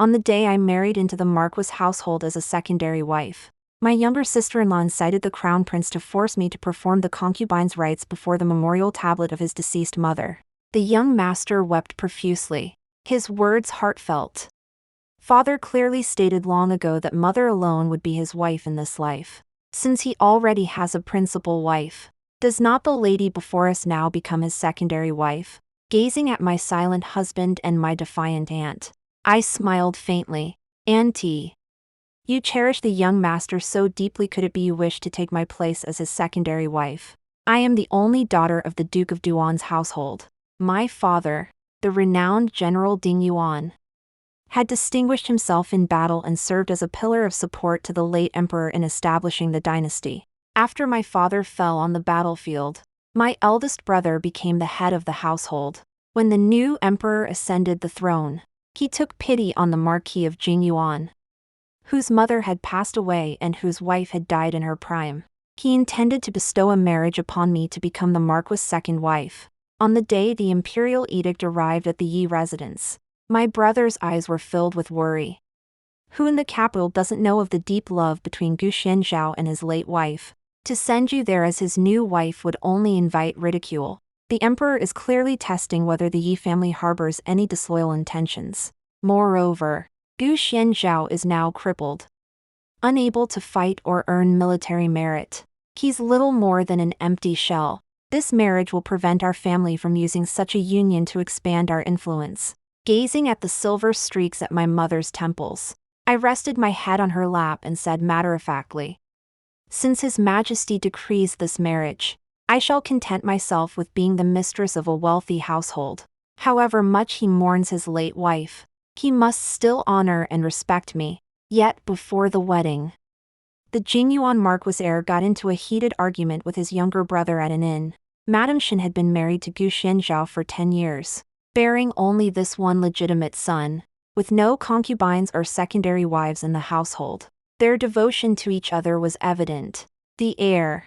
On the day I married into the marquis household as a secondary wife, my younger sister-in-law incited the crown prince to force me to perform the concubine's rites before the memorial tablet of his deceased mother. The young master wept profusely, his words heartfelt. Father clearly stated long ago that mother alone would be his wife in this life. Since he already has a principal wife, does not the lady before us now become his secondary wife? Gazing at my silent husband and my defiant aunt, I smiled faintly. Auntie, you cherish the young master so deeply, could it be you wish to take my place as his secondary wife? I am the only daughter of the Duke of Duan's household. My father, the renowned General Ding Yuan, had distinguished himself in battle and served as a pillar of support to the late emperor in establishing the dynasty. After my father fell on the battlefield, my eldest brother became the head of the household. When the new emperor ascended the throne, he took pity on the Marquis of Jingyuan, whose mother had passed away and whose wife had died in her prime. He intended to bestow a marriage upon me to become the Marquis' second wife. On the day the imperial edict arrived at the Yi residence, my brother's eyes were filled with worry. Who in the capital doesn't know of the deep love between Gu Xianzhao and his late wife? To send you there as his new wife would only invite ridicule. The emperor is clearly testing whether the Yi family harbors any disloyal intentions. Moreover, Gu Xianzhao is now crippled, unable to fight or earn military merit. He's little more than an empty shell. This marriage will prevent our family from using such a union to expand our influence. Gazing at the silver streaks at my mother's temples, I rested my head on her lap and said matter-of-factly, "Since His Majesty decrees this marriage, I shall content myself with being the mistress of a wealthy household. However much he mourns his late wife, he must still honor and respect me." Yet before the wedding, the Jingyuan Marquis heir got into a heated argument with his younger brother at an inn. Madame Shen had been married to Gu Xianzhao for 10 years, bearing only this one legitimate son, with no concubines or secondary wives in the household. Their devotion to each other was evident. The heir,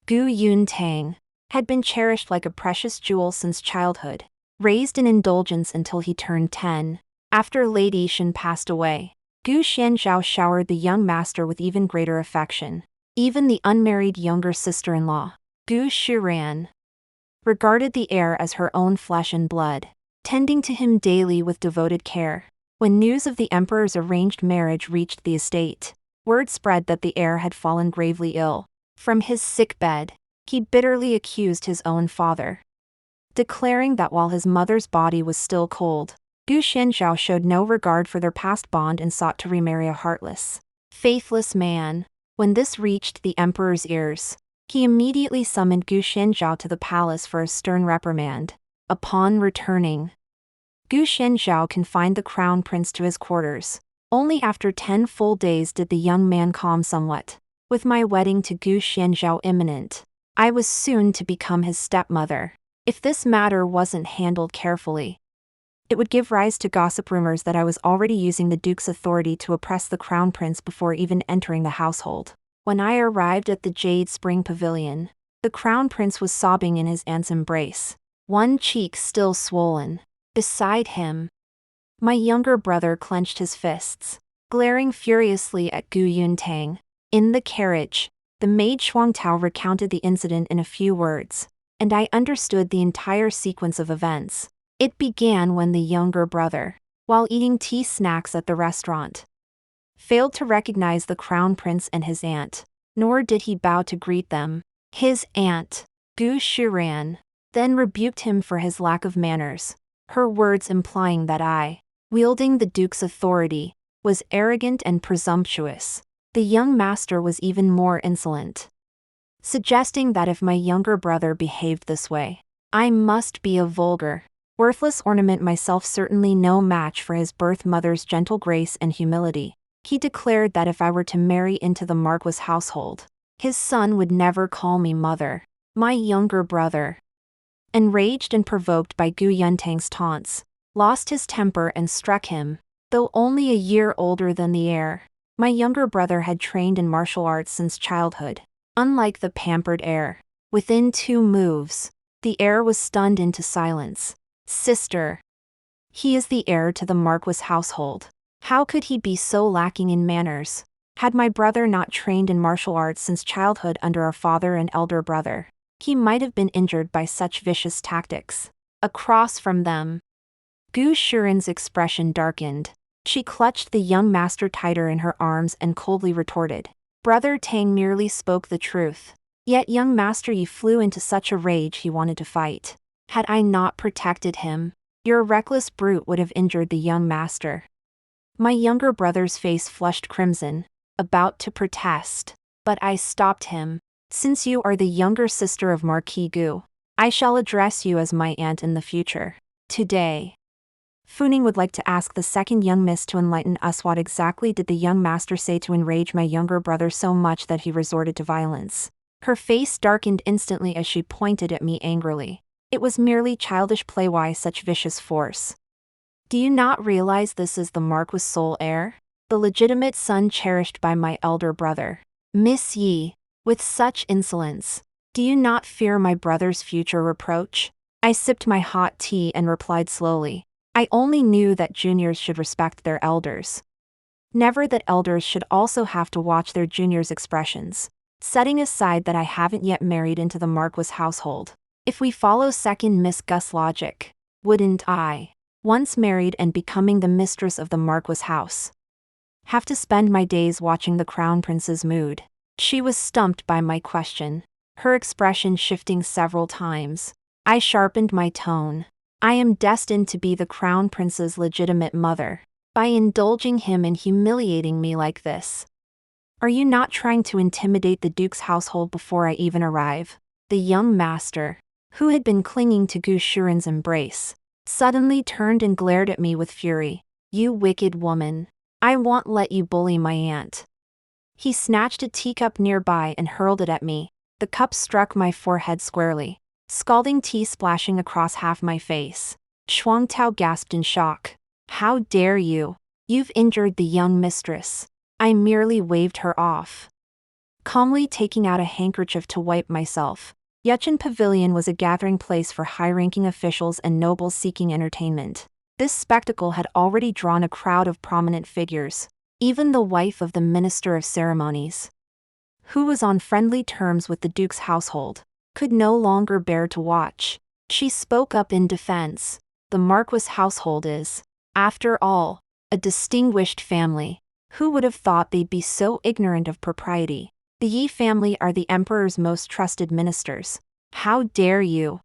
Gu Yuntang, had been cherished like a precious jewel since childhood, raised in indulgence until he turned 10. After Lady Shen passed away, Gu Xianzhao showered the young master with even greater affection. Even the unmarried younger sister-in-law, Gu Shiran, regarded the heir as her own flesh and blood, tending to him daily with devoted care. When news of the emperor's arranged marriage reached the estate, word spread that the heir had fallen gravely ill. From his sickbed, he bitterly accused his own father, declaring that while his mother's body was still cold, Gu Xianzhao showed no regard for their past bond and sought to remarry a heartless, faithless man. When this reached the emperor's ears, he immediately summoned Gu Xianzhao to the palace for a stern reprimand. Upon returning, Gu Xianzhao confined the crown prince to his quarters. Only after 10 full days did the young man calm somewhat. With my wedding to Gu Xianzhao imminent, I was soon to become his stepmother. If this matter wasn't handled carefully, it would give rise to gossip rumors that I was already using the duke's authority to oppress the crown prince before even entering the household. When I arrived at the Jade Spring Pavilion, the crown prince was sobbing in his aunt's embrace, one cheek still swollen. Beside him, my younger brother clenched his fists, glaring furiously at Gu Yuntang. In the carriage, the maid Shuangtao recounted the incident in a few words, and I understood the entire sequence of events. It began when the younger brother, while eating tea snacks at the restaurant, failed to recognize the crown prince and his aunt, nor did he bow to greet them. His aunt, Gu Shiran, then rebuked him for his lack of manners, her words implying that I, wielding the duke's authority, was arrogant and presumptuous. The young master was even more insolent, suggesting that if my younger brother behaved this way, I must be a vulgar, worthless ornament, myself certainly no match for his birth mother's gentle grace and humility. He declared that if I were to marry into the marquis household, his son would never call me mother. My younger brother, enraged and provoked by Gu Yuntang's taunts, lost his temper and struck him. Though only a year older than the heir, my younger brother had trained in martial arts since childhood. Unlike the pampered heir, within 2 moves, the heir was stunned into silence. "Sister, he is the heir to the marquis household. How could he be so lacking in manners? Had my brother not trained in martial arts since childhood under our father and elder brother, he might have been injured by such vicious tactics. Across from them, Gu Shiren's expression darkened. She clutched the young master tighter in her arms and coldly retorted, "Brother Tang merely spoke the truth. Yet young Master Yi flew into such a rage he wanted to fight. Had I not protected him, your reckless brute would have injured the young master." My younger brother's face flushed crimson, about to protest. But I stopped him. "Since you are the younger sister of Marquis Gu, I shall address you as my aunt in the future. Today." Funing would like to ask the second young miss to enlighten us what exactly did the young master say to enrage my younger brother so much that he resorted to violence. Her face darkened instantly as she pointed at me angrily. It was merely childish play. Why such vicious force? Do you not realize this is the marquis' sole heir? The legitimate son cherished by my elder brother. Miss Yi, with such insolence, do you not fear my brother's future reproach? I sipped my hot tea and replied slowly, I only knew that juniors should respect their elders. Never that elders should also have to watch their juniors' expressions. Setting aside that I haven't yet married into the marquis' household. If we follow second Miss Gus' logic, wouldn't I, once married and becoming the mistress of the marquis' house, have to spend my days watching the crown prince's mood? She was stumped by my question, her expression shifting several times. I sharpened my tone. I am destined to be the crown prince's legitimate mother. By indulging him in humiliating me like this. Are you not trying to intimidate the duke's household before I even arrive? The young master, who had been clinging to Gu Shiren's embrace, suddenly turned and glared at me with fury. You wicked woman. I won't let you bully my aunt. He snatched a teacup nearby and hurled it at me. The cup struck my forehead squarely, scalding tea splashing across half my face. Shuang Tao gasped in shock. How dare you? You've injured the young mistress. I merely waved her off, calmly taking out a handkerchief to wipe myself. Yuchen Pavilion was a gathering place for high-ranking officials and nobles seeking entertainment. This spectacle had already drawn a crowd of prominent figures. Even the wife of the Minister of Ceremonies, who was on friendly terms with the Duke's household, could no longer bear to watch. She spoke up in defense. The Marquis' household is, after all, a distinguished family. Who would have thought they'd be so ignorant of propriety? The Yi family are the Emperor's most trusted ministers. How dare you?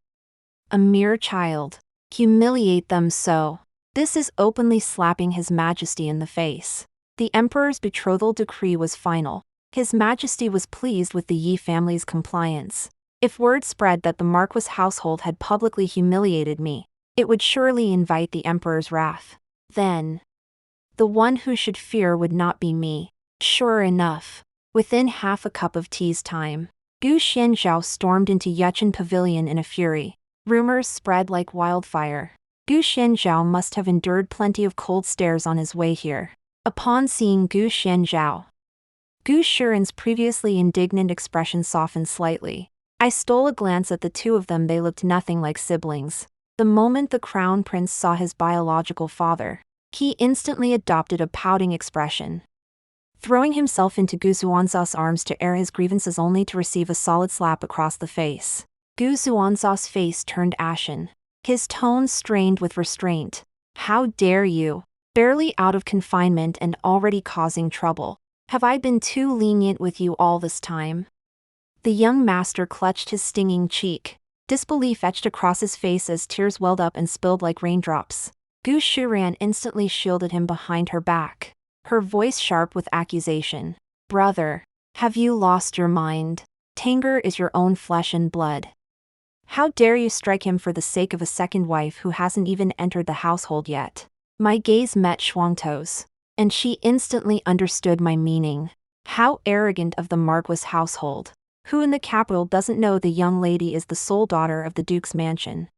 A mere child. Humiliate them so. This is openly slapping His Majesty in the face. The Emperor's betrothal decree was final. His Majesty was pleased with the Yi family's compliance. If word spread that the Marquis' household had publicly humiliated me, it would surely invite the Emperor's wrath. Then, the one who should fear would not be me. Sure enough, within half a cup of tea's time, Gu Xianzhao stormed into Yuchen Pavilion in a fury. Rumors spread like wildfire. Gu Xianzhao must have endured plenty of cold stares on his way here. Upon seeing Gu Xianzhao, Gu Shiren's previously indignant expression softened slightly. I stole a glance at the two of them. They looked nothing like siblings. The moment the crown prince saw his biological father, he instantly adopted a pouting expression, throwing himself into Gu Xuanzha's arms to air his grievances only to receive a solid slap across the face. Gu Xuanzha's face turned ashen, his tones strained with restraint. How dare you? Barely out of confinement and already causing trouble. Have I been too lenient with you all this time? The young master clutched his stinging cheek. Disbelief etched across his face as tears welled up and spilled like raindrops. Gu Shiren instantly shielded him behind her back, her voice sharp with accusation. Brother, have you lost your mind? Tanger is your own flesh and blood. How dare you strike him for the sake of a second wife who hasn't even entered the household yet? My gaze met Shuangtao's, and she instantly understood my meaning. How arrogant of the Marquis' household. Who in the capital doesn't know the young lady is the sole daughter of the Duke's mansion?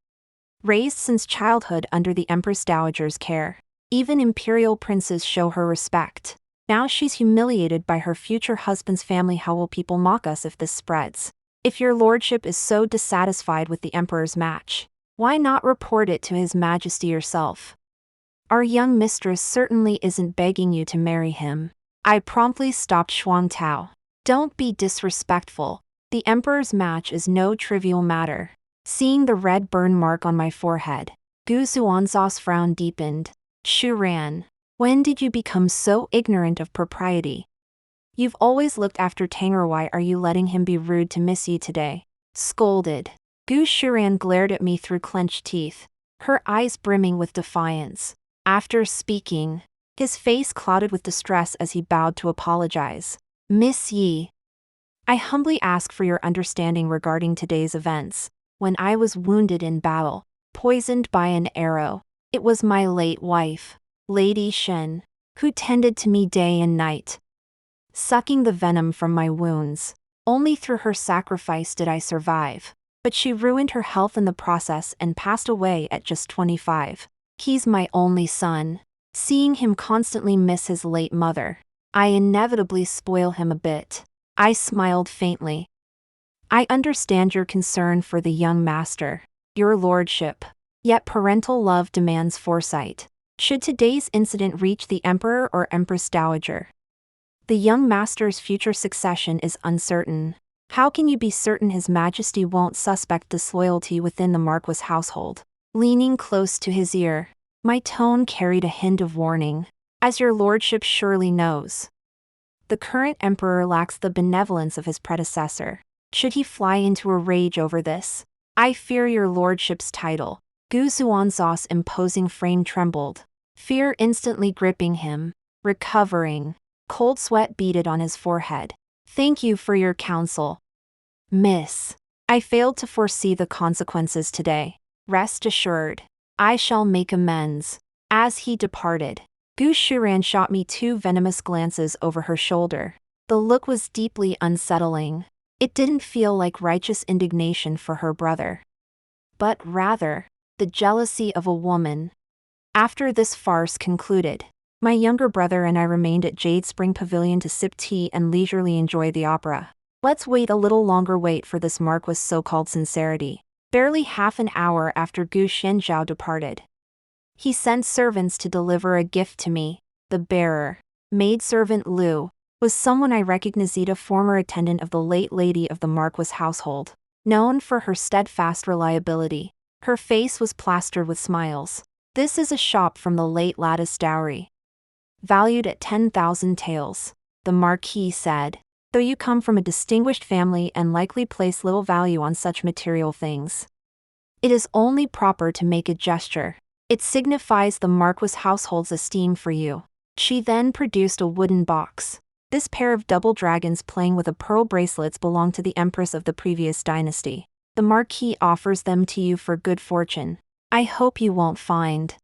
Raised since childhood under the Empress Dowager's care, even Imperial princes show her respect. Now she's humiliated by her future husband's family. How will people mock us if this spreads? If your lordship is so dissatisfied with the Emperor's match, why not report it to His Majesty yourself? Our young mistress certainly isn't begging you to marry him. I promptly stopped Xuan Tao. Don't be disrespectful. The emperor's match is no trivial matter. Seeing the red burn mark on my forehead, Gu Xuanzha's frown deepened. Shu Ran, when did you become so ignorant of propriety? You've always looked after Tanger. Why are you letting him be rude to Miss Yi today? Scolded. Gu Shuran glared at me through clenched teeth, her eyes brimming with defiance. After speaking, his face clouded with distress as he bowed to apologize. Miss Yi, I humbly ask for your understanding regarding today's events. When I was wounded in battle, poisoned by an arrow, it was my late wife, Lady Shen, who tended to me day and night, sucking the venom from my wounds. Only through her sacrifice did I survive, but she ruined her health in the process and passed away at just 25. He's my only son. Seeing him constantly miss his late mother, I inevitably spoil him a bit. I smiled faintly. I understand your concern for the young master, your lordship. Yet parental love demands foresight. Should today's incident reach the emperor or empress dowager, the young master's future succession is uncertain. How can you be certain His Majesty won't suspect disloyalty within the marquis household? Leaning close to his ear, my tone carried a hint of warning. As your lordship surely knows, the current emperor lacks the benevolence of his predecessor. Should he fly into a rage over this, I fear your lordship's title. Gu Xuanzha's imposing frame trembled, fear instantly gripping him. Recovering, cold sweat beaded on his forehead. Thank you for your counsel, Miss. I failed to foresee the consequences today. Rest assured, I shall make amends. As he departed, Gu Shuran shot me 2 venomous glances over her shoulder. The look was deeply unsettling. It didn't feel like righteous indignation for her brother, but rather, the jealousy of a woman. After this farce concluded, my younger brother and I remained at Jade Spring Pavilion to sip tea and leisurely enjoy the opera. Let's wait a little longer. Wait for this marquis' so-called sincerity. Barely half an hour after Gu Shenjiao departed, he sent servants to deliver a gift to me. The bearer, maidservant Lu, was someone I recognized, a former attendant of the late lady of the marquis' household. Known for her steadfast reliability, her face was plastered with smiles. This is a shop from the late lattice dowry, valued at 10,000 taels, the marquis said. Though you come from a distinguished family and likely place little value on such material things, it is only proper to make a gesture. It signifies the marquis' household's esteem for you. She then produced a wooden box. This pair of double dragons playing with a pearl bracelets belonged to the empress of the previous dynasty. The marquis offers them to you for good fortune. I hope you won't find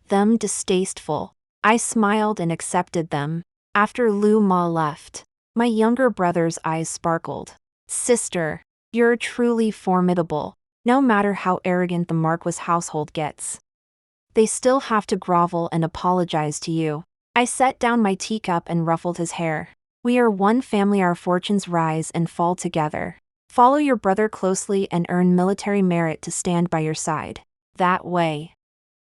them distasteful. I smiled and accepted them. After Lu Ma left, my younger brother's eyes sparkled. Sister, you're truly formidable. No matter how arrogant the marquis' household gets, they still have to grovel and apologize to you. I set down my teacup and ruffled his hair. We are one family, our fortunes rise and fall together. Follow your brother closely and earn military merit to stand by your side. That way,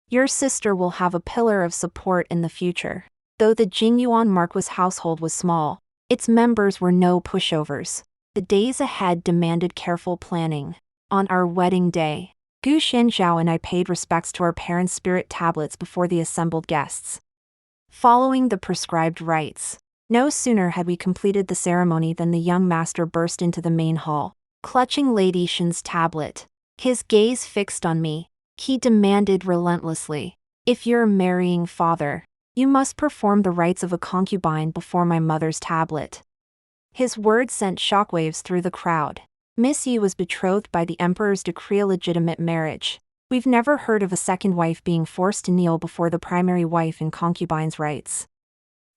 your sister will have a pillar of support in the future. Though the Jingyuan marquis household was small, its members were no pushovers. The days ahead demanded careful planning. On our wedding day, Gu Shenjiao and I paid respects to our parents' spirit tablets before the assembled guests. Following the prescribed rites, no sooner had we completed the ceremony than the young master burst into the main hall, clutching Lady Shen's tablet. His gaze fixed on me, he demanded relentlessly, "If you're marrying father, you must perform the rites of a concubine before my mother's tablet." His words sent shockwaves through the crowd. Miss Yi was betrothed by the emperor's decree, a legitimate marriage. We've never heard of a second wife being forced to kneel before the primary wife in concubine's rites.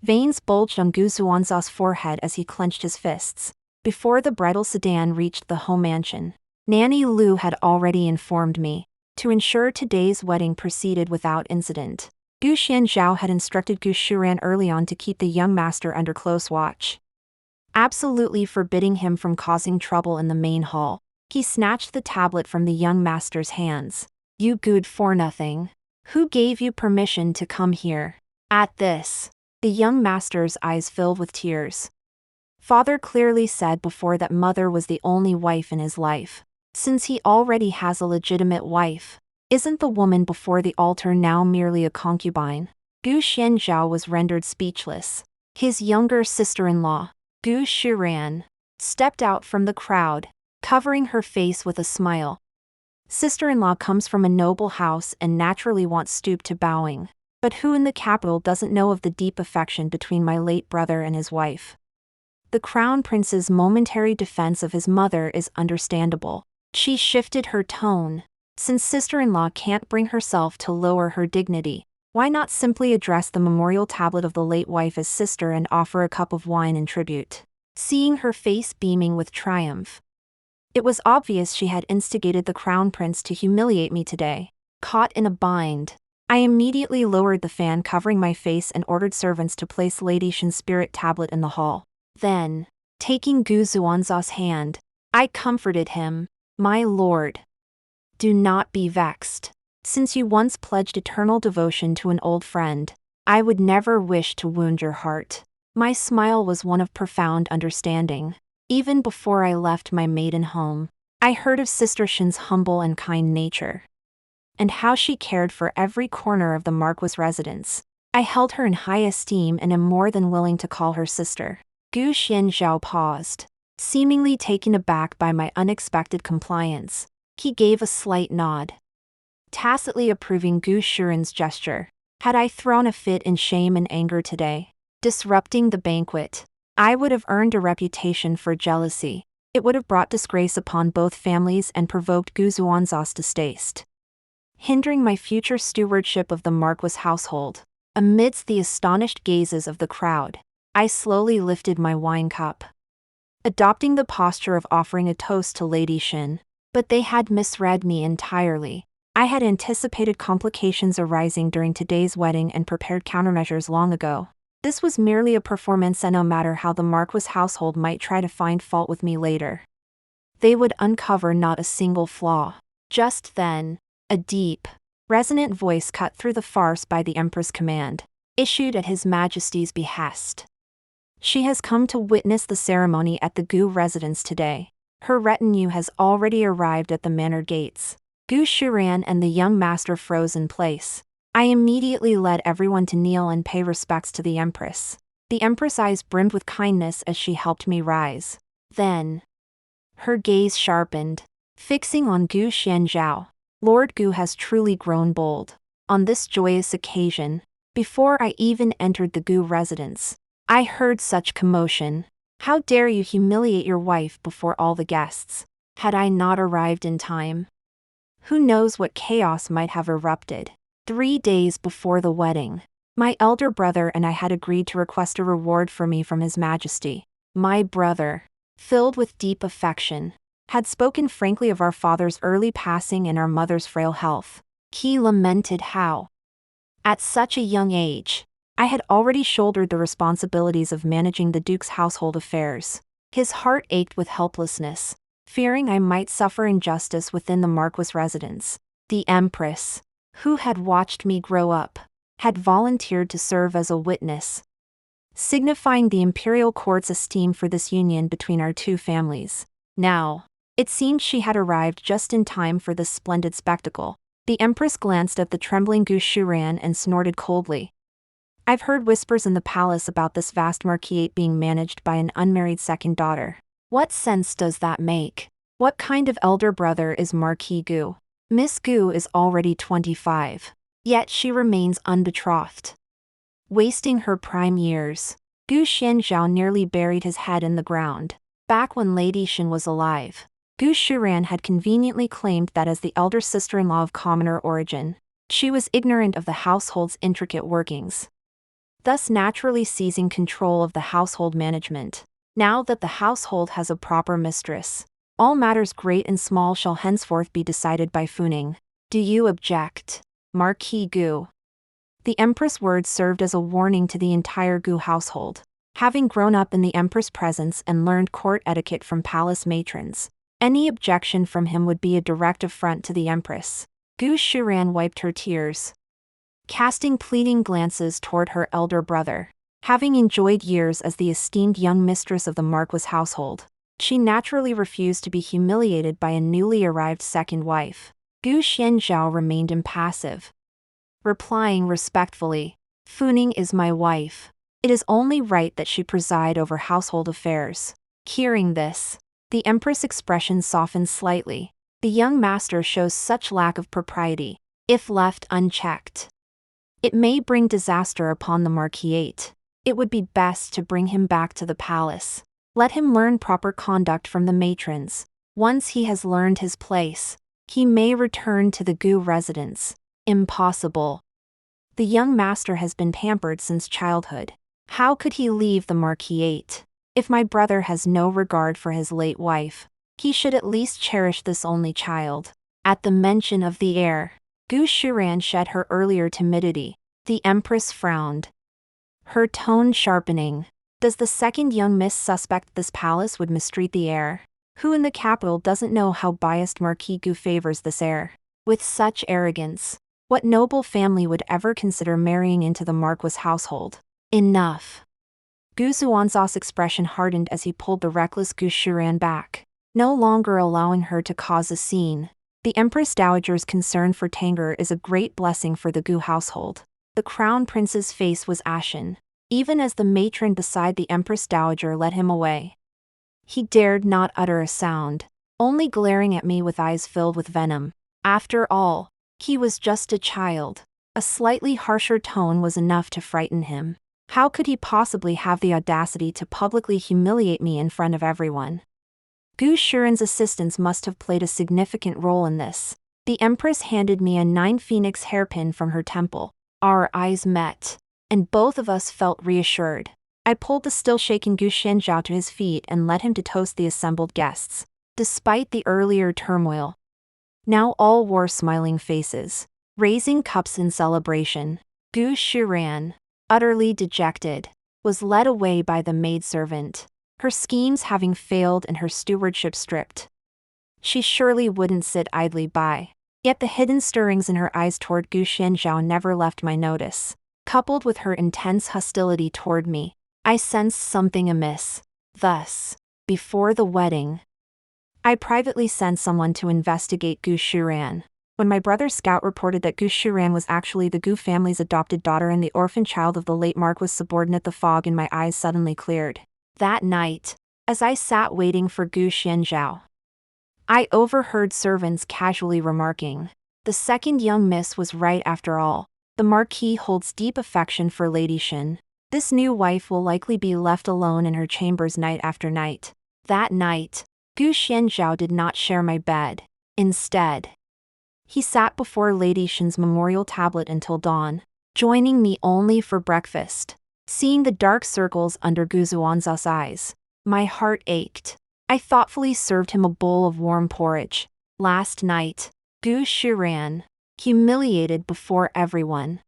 Veins bulged on Gu Xuanzha's forehead as he clenched his fists. Before the bridal sedan reached the home mansion, Nanny Lu had already informed me. To ensure today's wedding proceeded without incident, Gu Xianzhao had instructed Gu Shuran early on to keep the young master under close watch, absolutely forbidding him from causing trouble in the main hall. He snatched the tablet from the young master's hands. "You good for nothing. Who gave you permission to come here? At this, the young master's eyes filled with tears. Father clearly said before that mother was the only wife in his life. Since he already has a legitimate wife, isn't the woman before the altar now merely a concubine? Gu Xianzhao was rendered speechless. His younger sister-in-law, Gu Shiran, stepped out from the crowd, covering her face with a smile. Sister-in-law comes from a noble house and naturally wants stoop to bowing. But who in the capital doesn't know of the deep affection between my late brother and his wife? The crown prince's momentary defense of his mother is understandable. She shifted her tone. Since sister-in-law can't bring herself to lower her dignity, why not simply address the memorial tablet of the late wife as sister and offer a cup of wine in tribute? Seeing her face beaming with triumph, it was obvious she had instigated the crown prince to humiliate me today. Caught in a bind, I immediately lowered the fan covering my face and ordered servants to place Lady Shen's spirit tablet in the hall. Then, taking Gu Zuanza's hand, I comforted him. My lord, do not be vexed. Since you once pledged eternal devotion to an old friend, I would never wish to wound your heart. My smile was one of profound understanding. Even before I left my maiden home, I heard of Sister Shen's humble and kind nature, and how she cared for every corner of the marquis residence. I held her in high esteem and am more than willing to call her sister. Gu Xianzhao paused, seemingly taken aback by my unexpected compliance. He gave a slight nod, tacitly approving Gu Shiran's gesture. Had I thrown a fit in shame and anger today, disrupting the banquet, I would have earned a reputation for jealousy. It would have brought disgrace upon both families and provoked Gu Zuanza's distaste, hindering my future stewardship of the marquis household. Amidst the astonished gazes of the crowd, I slowly lifted my wine cup, adopting the posture of offering a toast to Lady Shen. But they had misread me entirely. I had anticipated complications arising during today's wedding and prepared countermeasures long ago. This was merely a performance, and no matter how the marquis household might try to find fault with me later, they would uncover not a single flaw. Just then, a deep, resonant voice cut through the farce by the Empress command, issued at His Majesty's behest. She has come to witness the ceremony at the Gu residence today. Her retinue has already arrived at the manor gates. Gu Shiran and the young master froze in place. I immediately led everyone to kneel and pay respects to the Empress. The Empress' eyes brimmed with kindness as she helped me rise. Then, her gaze sharpened, fixing on Gu Xianzhao. Lord Gu has truly grown bold. On this joyous occasion, before I even entered the Gu residence, I heard such commotion. How dare you humiliate your wife before all the guests? Had I not arrived in time, who knows what chaos might have erupted. 3 days before the wedding, my elder brother and I had agreed to request a reward for me from His Majesty. My brother, filled with deep affection, had spoken frankly of our father's early passing and our mother's frail health. He lamented how, at such a young age, I had already shouldered the responsibilities of managing the Duke's household affairs. His heart ached with helplessness, fearing I might suffer injustice within the marquis residence. The Empress, who had watched me grow up, had volunteered to serve as a witness, signifying the Imperial court's esteem for this union between our two families. Now, it seemed she had arrived just in time for this splendid spectacle. The Empress glanced at the trembling Gu Shiran and snorted coldly. I've heard whispers in the palace about this vast marquisate being managed by an unmarried second daughter. What sense does that make? What kind of elder brother is Marquis Gu? Miss Gu is already 25, yet she remains unbetrothed, wasting her prime years. Gu Xianzhao nearly buried his head in the ground. Back when Lady Shen was alive, Gu Shiran had conveniently claimed that as the elder sister-in-law of commoner origin, she was ignorant of the household's intricate workings, thus naturally seizing control of the household management. Now that the household has a proper mistress, all matters great and small shall henceforth be decided by Funing. Do you object, Marquis Gu? The Empress' words served as a warning to the entire Gu household. Having grown up in the Empress' presence and learned court etiquette from palace matrons, any objection from him would be a direct affront to the Empress. Gu Shiran wiped her tears. casting pleading glances toward her elder brother. Having enjoyed years as the esteemed young mistress of the marquis household, she naturally refused to be humiliated by a newly arrived second wife. Gu Xianzhao remained impassive, replying respectfully, "Funing is my wife. It is only right that she preside over household affairs." Hearing this, the empress' expression softened slightly. The young master shows such lack of propriety. If left unchecked, it may bring disaster upon the marquisate. It would be best to bring him back to the palace. Let him learn proper conduct from the matrons. Once he has learned his place, he may return to the Gu residence. Impossible. The young master has been pampered since childhood. How could he leave the marquisate? If my brother has no regard for his late wife, he should at least cherish this only child. At the mention of the heir, Gu Shuran shed her earlier timidity. The empress frowned, her tone sharpening. Does the second young miss suspect this palace would mistreat the heir? Who in the capital doesn't know how biased Marquis Gu favors this heir? With such arrogance, what noble family would ever consider marrying into the marquis household? Enough. Gu Xuanzha's expression hardened as he pulled the reckless Gu Shuran back, no longer allowing her to cause a scene. The Empress Dowager's concern for Tanger is a great blessing for the Gu household. The crown prince's face was ashen, even as the matron beside the Empress Dowager led him away. He dared not utter a sound, only glaring at me with eyes filled with venom. After all, he was just a child. A slightly harsher tone was enough to frighten him. How could he possibly have the audacity to publicly humiliate me in front of everyone? Gu Shuran's assistants must have played a significant role in this. The Empress handed me a 9-phoenix hairpin from her temple. Our eyes met, and both of us felt reassured. I pulled the still-shaken Gu Xianzhao to his feet and led him to toast the assembled guests. Despite the earlier turmoil, now all wore smiling faces, raising cups in celebration. Gu Shuran, utterly dejected, was led away by the maidservant, her schemes having failed and her stewardship stripped. She surely wouldn't sit idly by. Yet the hidden stirrings in her eyes toward Gu Xianzhao never left my notice. Coupled with her intense hostility toward me, I sensed something amiss. Thus, before the wedding, I privately sent someone to investigate Gu Shuran. When my brother's scout reported that Gu Shuran was actually the Gu family's adopted daughter and the orphan child of the late Marquis subordinate, the fog in my eyes suddenly cleared. That night, as I sat waiting for Gu Xianzhao, I overheard servants casually remarking, "The second young miss was right after all. The Marquis holds deep affection for Lady Shen. This new wife will likely be left alone in her chambers night after night." That night, Gu Xianzhao did not share my bed. Instead, he sat before Lady Shen's memorial tablet until dawn, joining me only for breakfast. Seeing the dark circles under Gu Xuanzha's eyes, my heart ached. I thoughtfully served him a bowl of warm porridge. Last night, Gu Shuran, humiliated before everyone,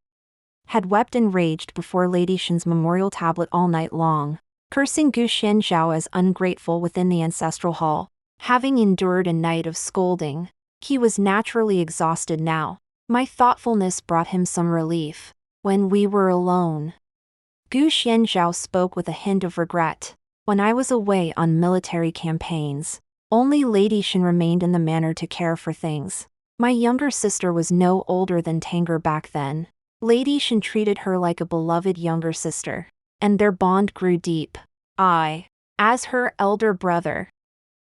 had wept and raged before Lady Shen's memorial tablet all night long, cursing Gu Xianzhao as ungrateful within the ancestral hall. Having endured a night of scolding, he was naturally exhausted now. My thoughtfulness brought him some relief. When we were alone, Gu Xianzhao spoke with a hint of regret. When I was away on military campaigns, only Lady Shen remained in the manor to care for things. My younger sister was no older than Tanger back then. Lady Shen treated her like a beloved younger sister, and their bond grew deep. I, as her elder brother,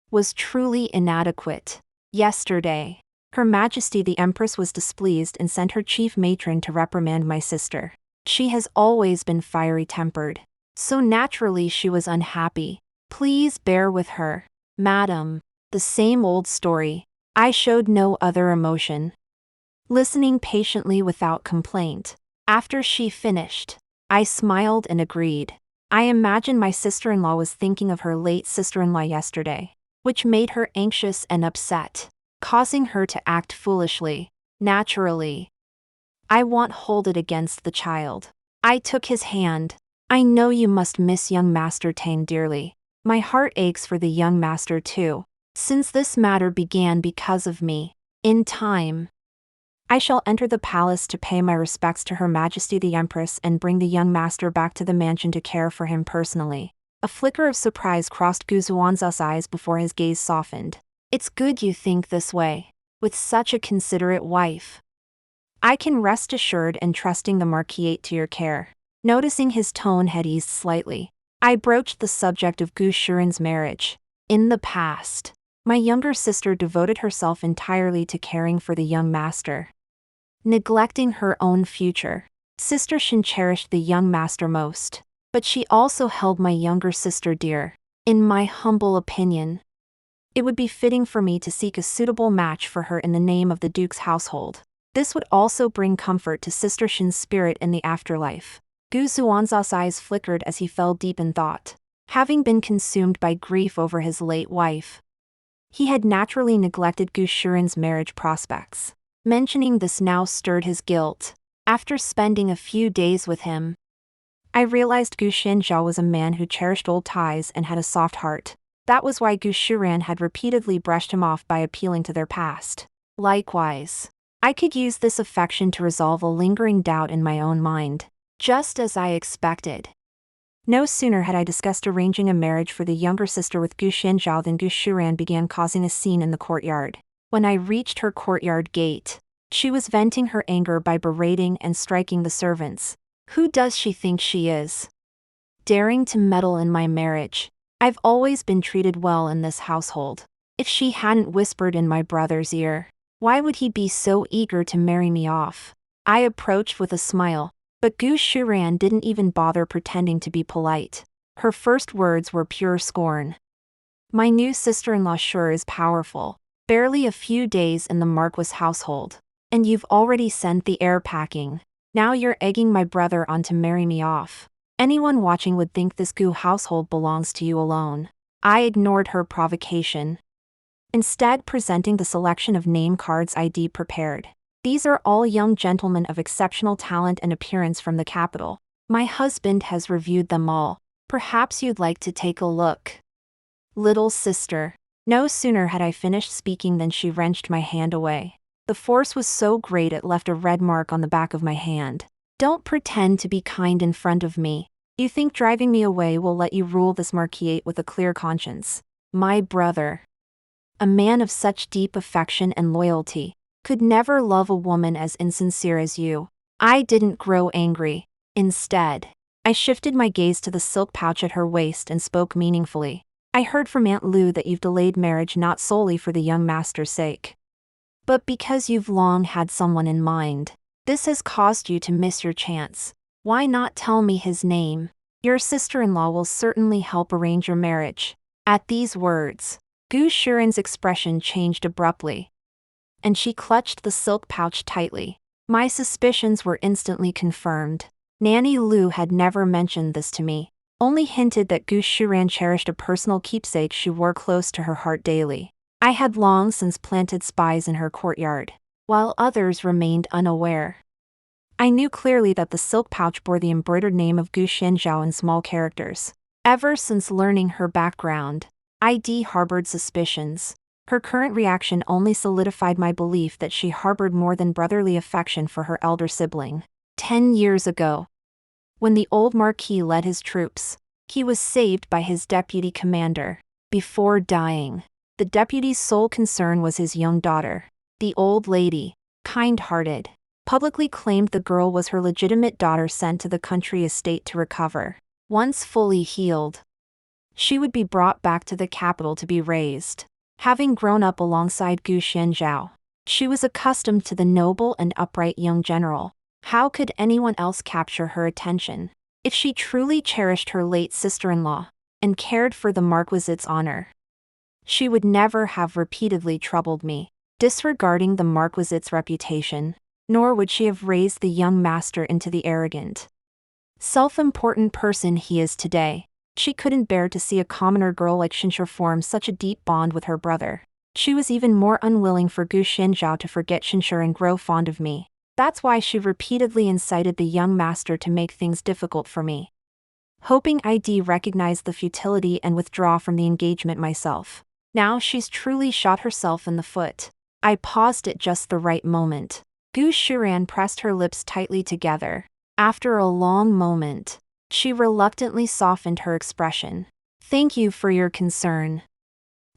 was truly inadequate. Yesterday, Her Majesty the Empress was displeased and sent her chief matron to reprimand my sister. She has always been fiery-tempered, so naturally she was unhappy. Please bear with her, madam. The same old story. I showed no other emotion, listening patiently without complaint. After she finished, I smiled and agreed. I imagine my sister-in-law was thinking of her late sister-in-law yesterday, which made her anxious and upset, causing her to act foolishly. Naturally, I won't hold it against the child. I took his hand. I know you must miss young Master Tang dearly. My heart aches for the young master too, since this matter began because of me. In time, I shall enter the palace to pay my respects to Her Majesty the Empress and bring the young master back to the mansion to care for him personally. A flicker of surprise crossed Gu Xuanzhe's eyes before his gaze softened. It's good you think this way. With such a considerate wife, I can rest assured and trusting the marquis to your care. Noticing his tone had eased slightly, I broached the subject of Gu Shuren's marriage. In the past, my younger sister devoted herself entirely to caring for the young master, neglecting her own future. Sister Shin cherished the young master most, but she also held my younger sister dear. In my humble opinion, it would be fitting for me to seek a suitable match for her in the name of the Duke's household. This would also bring comfort to Sister Shin's spirit in the afterlife. Gu Xuanzhe's eyes flickered as he fell deep in thought. Having been consumed by grief over his late wife, he had naturally neglected Gu Shuren's marriage prospects. Mentioning this now stirred his guilt. After spending a few days with him, I realized Gu Shenjiao was a man who cherished old ties and had a soft heart. That was why Gu Shuren had repeatedly brushed him off by appealing to their past. Likewise, I could use this affection to resolve a lingering doubt in my own mind. Just as I expected. No sooner had I discussed arranging a marriage for the younger sister with Gu Shenjiao than Gu Shuren began causing a scene in the courtyard. When I reached her courtyard gate, she was venting her anger by berating and striking the servants. Who does she think she is? Daring to meddle in my marriage. I've always been treated well in this household. If she hadn't whispered in my brother's ear, why would he be so eager to marry me off? I approached with a smile, but Gu Shuren didn't even bother pretending to be polite. Her first words were pure scorn. My new sister-in-law sure is powerful. Barely a few days in the marquis household, and you've already sent the heir packing. Now you're egging my brother on to marry me off. Anyone watching would think this Gu household belongs to you alone. I ignored her provocation, instead presenting the selection of name cards I'd prepared. These are all young gentlemen of exceptional talent and appearance from the capital. My husband has reviewed them all. Perhaps you'd like to take a look. Little sister. No sooner had I finished speaking than she wrenched my hand away. The force was so great it left a red mark on the back of my hand. Don't pretend to be kind in front of me. You think driving me away will let you rule this marquis with a clear conscience. My brother, a man of such deep affection and loyalty, could never love a woman as insincere as you. I didn't grow angry. Instead, I shifted my gaze to the silk pouch at her waist and spoke meaningfully. I heard from Aunt Lu that you've delayed marriage not solely for the young master's sake, but because you've long had someone in mind. This has caused you to miss your chance. Why not tell me his name? Your sister-in-law will certainly help arrange your marriage. At these words, Gu Shuren's expression changed abruptly, and she clutched the silk pouch tightly. My suspicions were instantly confirmed. Nanny Lu had never mentioned this to me, only hinted that Gu Shuren cherished a personal keepsake she wore close to her heart daily. I had long since planted spies in her courtyard, while others remained unaware. I knew clearly that the silk pouch bore the embroidered name of Gu Shenjiao in small characters. Ever since learning her background, I'd harbored suspicions. Her current reaction only solidified my belief that she harbored more than brotherly affection for her elder sibling. 10 years ago, when the old marquis led his troops, he was saved by his deputy commander. Before dying, the deputy's sole concern was his young daughter. The old lady, kind-hearted, publicly claimed the girl was her legitimate daughter sent to the country estate to recover. Once fully healed, she would be brought back to the capital to be raised. Having grown up alongside Gu Shenjiao, she was accustomed to the noble and upright young general. How could anyone else capture her attention? If she truly cherished her late sister-in-law and cared for the marquisite's honor, she would never have repeatedly troubled me, disregarding the marquisite's reputation, nor would she have raised the young master into the arrogant, self-important person he is today. She couldn't bear to see a commoner girl like Shinshur form such a deep bond with her brother. She was even more unwilling for Gu Shenjiao to forget Shinshur and grow fond of me. That's why she repeatedly incited the young master to make things difficult for me, hoping I'd recognize the futility and withdraw from the engagement myself. Now she's truly shot herself in the foot. I paused at just the right moment. Gu Shuran pressed her lips tightly together. After a long moment, she reluctantly softened her expression. Thank you for your concern.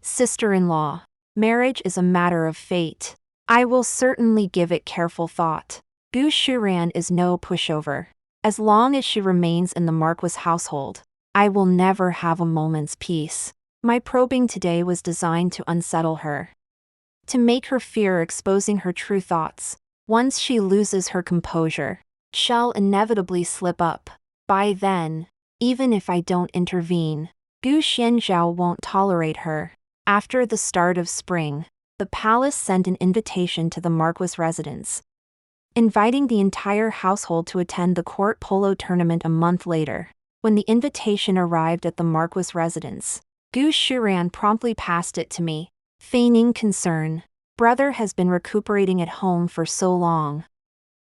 Sister-in-law, marriage is a matter of fate. I will certainly give it careful thought. Gu Shuran is no pushover. As long as she remains in the marquis household, I will never have a moment's peace. My probing today was designed to unsettle her, to make her fear exposing her true thoughts. Once she loses her composure, she'll inevitably slip up. By then, even if I don't intervene, Gu Xianzhao won't tolerate her. After the start of spring, the palace sent an invitation to the marquis residence, inviting the entire household to attend the court polo tournament a month later. When the invitation arrived at the marquis residence, Gu Shuran promptly passed it to me, feigning concern. Brother has been recuperating at home for so long,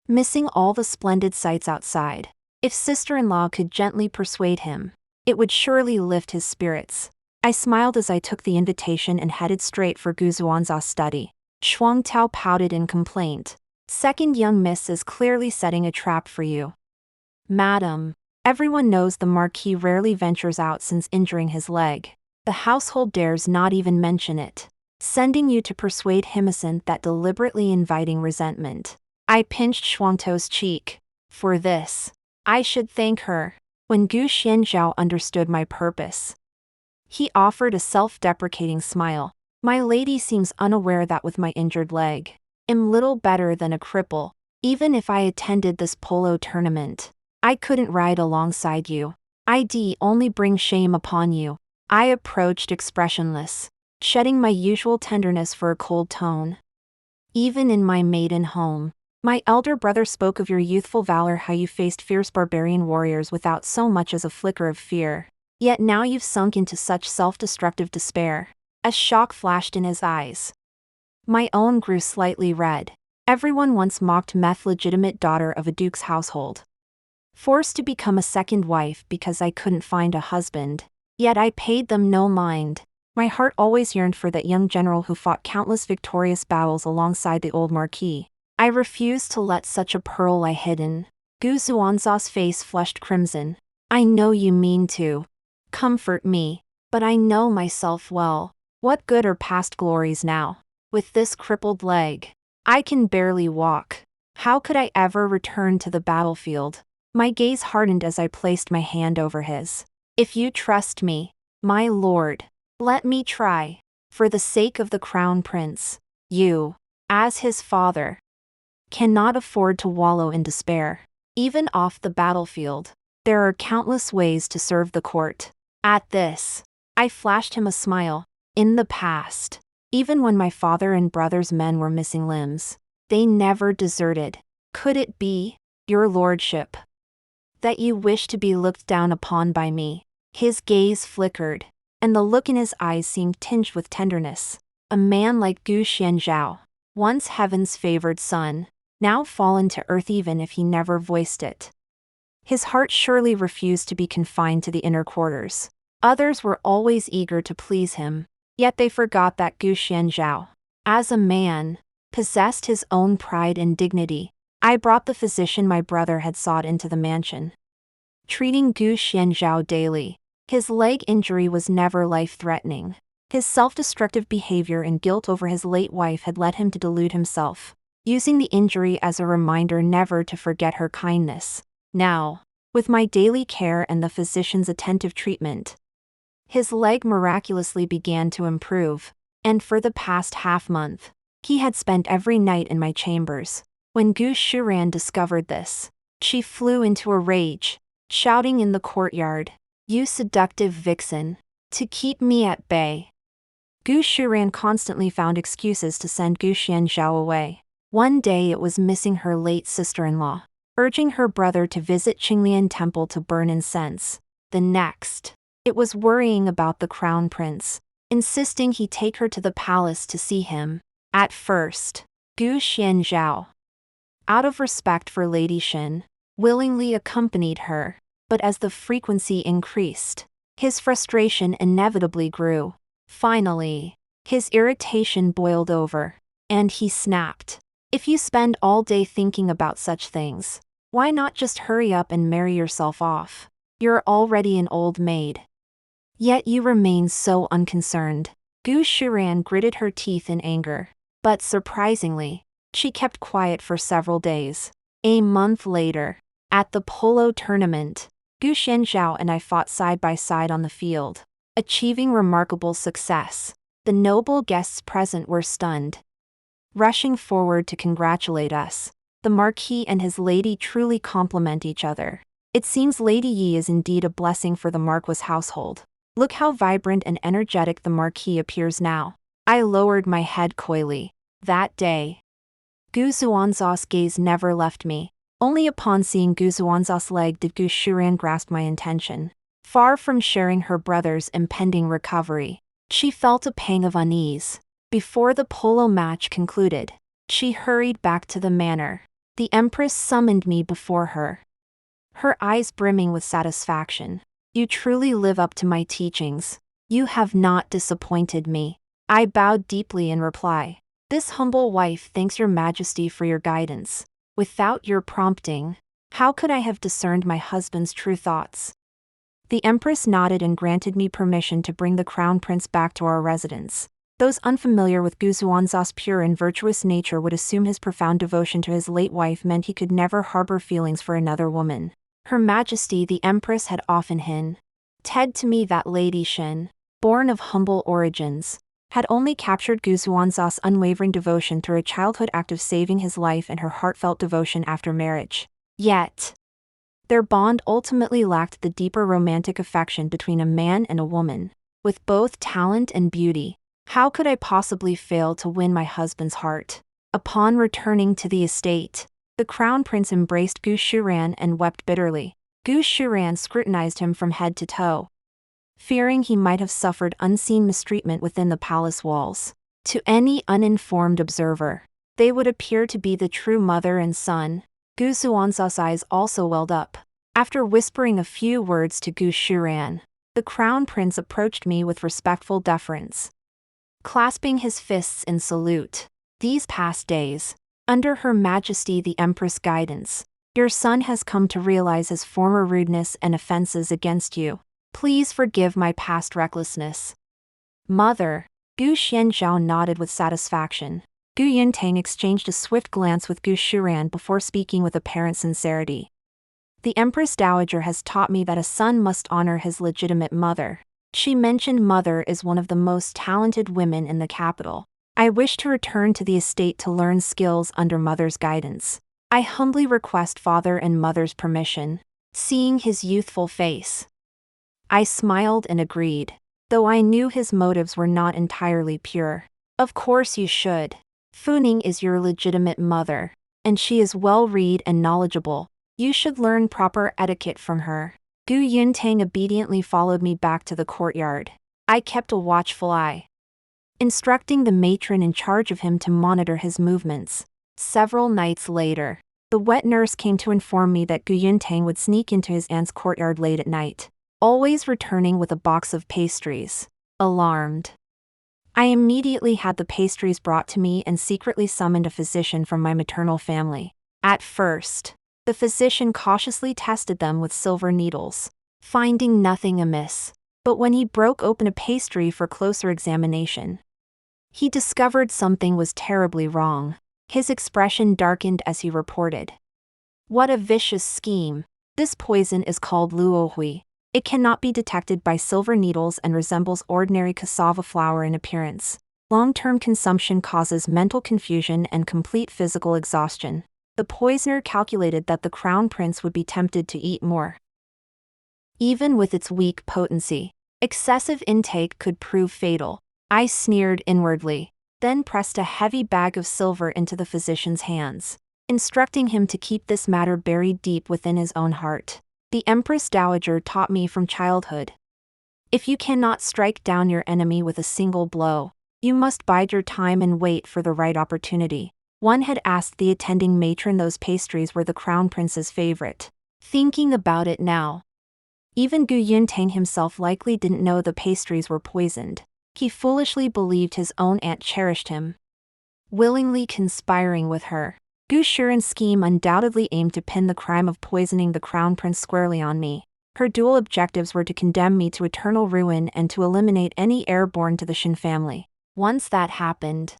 missing all the splendid sights outside. If sister-in-law could gently persuade him, it would surely lift his spirits. I smiled as I took the invitation and headed straight for Gu Zuanza's study. Shuang Tao pouted in complaint. Second young miss is clearly setting a trap for you. Madam, everyone knows the marquis rarely ventures out since injuring his leg. The household dares not even mention it, sending you to persuade Himison that deliberately inviting resentment. I pinched Shuangtao's cheek. For this, I should thank her. When Gu Xianzhao understood my purpose, he offered a self-deprecating smile. My lady seems unaware that with my injured leg, I'm little better than a cripple. Even if I attended this polo tournament, I couldn't ride alongside you. I'd only bring shame upon you. I approached expressionless, shedding my usual tenderness for a cold tone. Even in my maiden home, my elder brother spoke of your youthful valor, how you faced fierce barbarian warriors without so much as a flicker of fear. Yet now you've sunk into such self-destructive despair. A shock flashed in his eyes. My own grew slightly red. Everyone once mocked Meth, legitimate daughter of a duke's household, forced to become a second wife because I couldn't find a husband. Yet I paid them no mind. My heart always yearned for that young general who fought countless victorious battles alongside the old marquis. I refused to let such a pearl lie hidden. Gu Zuanza's face flushed crimson. I know you mean to comfort me, but I know myself well. What good are past glories now? With this crippled leg, I can barely walk. How could I ever return to the battlefield? My gaze hardened as I placed my hand over his. If you trust me, my lord, let me try. For the sake of the crown prince, you, as his father, cannot afford to wallow in despair. Even off the battlefield, there are countless ways to serve the court. At this, I flashed him a smile. In the past, even when my father and brother's men were missing limbs, they never deserted. Could it be, your lordship, that you wish to be looked down upon by me? His gaze flickered, and the look in his eyes seemed tinged with tenderness. A man like Gu Xianzhao, once heaven's favored son, now fallen to earth even if he never voiced it. His heart surely refused to be confined to the inner quarters. Others were always eager to please him, yet they forgot that Gu Xianzhao, as a man, possessed his own pride and dignity. I brought the physician my brother had sought into the mansion, treating Gu Xianzhao daily. His leg injury was never life-threatening. His self-destructive behavior and guilt over his late wife had led him to delude himself, using the injury as a reminder never to forget her kindness. Now, with my daily care and the physician's attentive treatment, his leg miraculously began to improve, and for the past half-month, he had spent every night in my chambers. When Gu Shuran discovered this, she flew into a rage, shouting in the courtyard, "You seductive vixen! To keep me at bay!" Gu Shuran constantly found excuses to send Gu Xianzhao away. One day it was missing her late sister-in-law, urging her brother to visit Qinglian Temple to burn incense. The next, it was worrying about the crown prince, insisting he take her to the palace to see him. At first, Gu Xianzhao, out of respect for Lady Shen, willingly accompanied her, but as the frequency increased, his frustration inevitably grew. Finally, his irritation boiled over, and he snapped. If you spend all day thinking about such things, why not just hurry up and marry yourself off? You're already an old maid. Yet you remain so unconcerned. Gu Shuran gritted her teeth in anger. But surprisingly, she kept quiet for several days. A month later, at the polo tournament, Gu Shenxiao and I fought side by side on the field, achieving remarkable success. The noble guests present were stunned. Rushing forward to congratulate us, the marquis and his lady truly complement each other. It seems Lady Yi is indeed a blessing for the marquis household. Look how vibrant and energetic the marquis appears now. I lowered my head coyly. That day, Gu Xuanzha's gaze never left me. Only upon seeing Gu Xuanzha's leg did Gu Shuran grasp my intention. Far from sharing her brother's impending recovery, she felt a pang of unease. Before the polo match concluded, she hurried back to the manor. The Empress summoned me before her, her eyes brimming with satisfaction. You truly live up to my teachings. You have not disappointed me. I bowed deeply in reply. This humble wife thanks your majesty for your guidance. Without your prompting, how could I have discerned my husband's true thoughts? The Empress nodded and granted me permission to bring the Crown Prince back to our residence. Those unfamiliar with Gu Xuanzha's pure and virtuous nature would assume his profound devotion to his late wife meant he could never harbor feelings for another woman. Her Majesty the Empress had often hinted to me that Lady Shen, born of humble origins, had only captured Gu Xuanzha's unwavering devotion through a childhood act of saving his life and her heartfelt devotion after marriage. Yet, their bond ultimately lacked the deeper romantic affection between a man and a woman. With both talent and beauty, how could I possibly fail to win my husband's heart? Upon returning to the estate, the Crown Prince embraced Gu Shuran and wept bitterly. Gu Shuran scrutinized him from head to toe, fearing he might have suffered unseen mistreatment within the palace walls. To any uninformed observer, they would appear to be the true mother and son. Gu Xuanzha's eyes also welled up. After whispering a few words to Gu Shuran, the Crown Prince approached me with respectful deference, clasping his fists in salute. These past days, under Her Majesty the Empress' guidance, your son has come to realize his former rudeness and offenses against you. Please forgive my past recklessness. Mother. Gu Xianzhao nodded with satisfaction. Gu Yuntang exchanged a swift glance with Gu Shuran before speaking with apparent sincerity. The Empress Dowager has taught me that a son must honor his legitimate mother. She mentioned mother is one of the most talented women in the capital. I wish to return to the estate to learn skills under mother's guidance. I humbly request father and mother's permission. Seeing his youthful face, I smiled and agreed, though I knew his motives were not entirely pure. Of course you should. Funing is your legitimate mother, and she is well-read and knowledgeable. You should learn proper etiquette from her. Gu Yuntang obediently followed me back to the courtyard. I kept a watchful eye, instructing the matron in charge of him to monitor his movements. Several nights later, the wet nurse came to inform me that Gu Yuntang would sneak into his aunt's courtyard late at night, always returning with a box of pastries. Alarmed, I immediately had the pastries brought to me and secretly summoned a physician from my maternal family. At first, the physician cautiously tested them with silver needles, finding nothing amiss. But when he broke open a pastry for closer examination, he discovered something was terribly wrong. His expression darkened as he reported. What a vicious scheme. This poison is called luohui. It cannot be detected by silver needles and resembles ordinary cassava flour in appearance. Long-term consumption causes mental confusion and complete physical exhaustion. The poisoner calculated that the Crown Prince would be tempted to eat more. Even with its weak potency, excessive intake could prove fatal. I sneered inwardly, then pressed a heavy bag of silver into the physician's hands, instructing him to keep this matter buried deep within his own heart. The Empress Dowager taught me from childhood, if you cannot strike down your enemy with a single blow, you must bide your time and wait for the right opportunity. One had asked the attending matron those pastries were the Crown Prince's favorite. Thinking about it now, even Gu Yuntang himself likely didn't know the pastries were poisoned. He foolishly believed his own aunt cherished him. willingly conspiring with her. Gu Shiren's scheme undoubtedly aimed to pin the crime of poisoning the crown prince squarely on me. Her dual objectives were to condemn me to eternal ruin and to eliminate any heir born to the Shin family. Once that happened,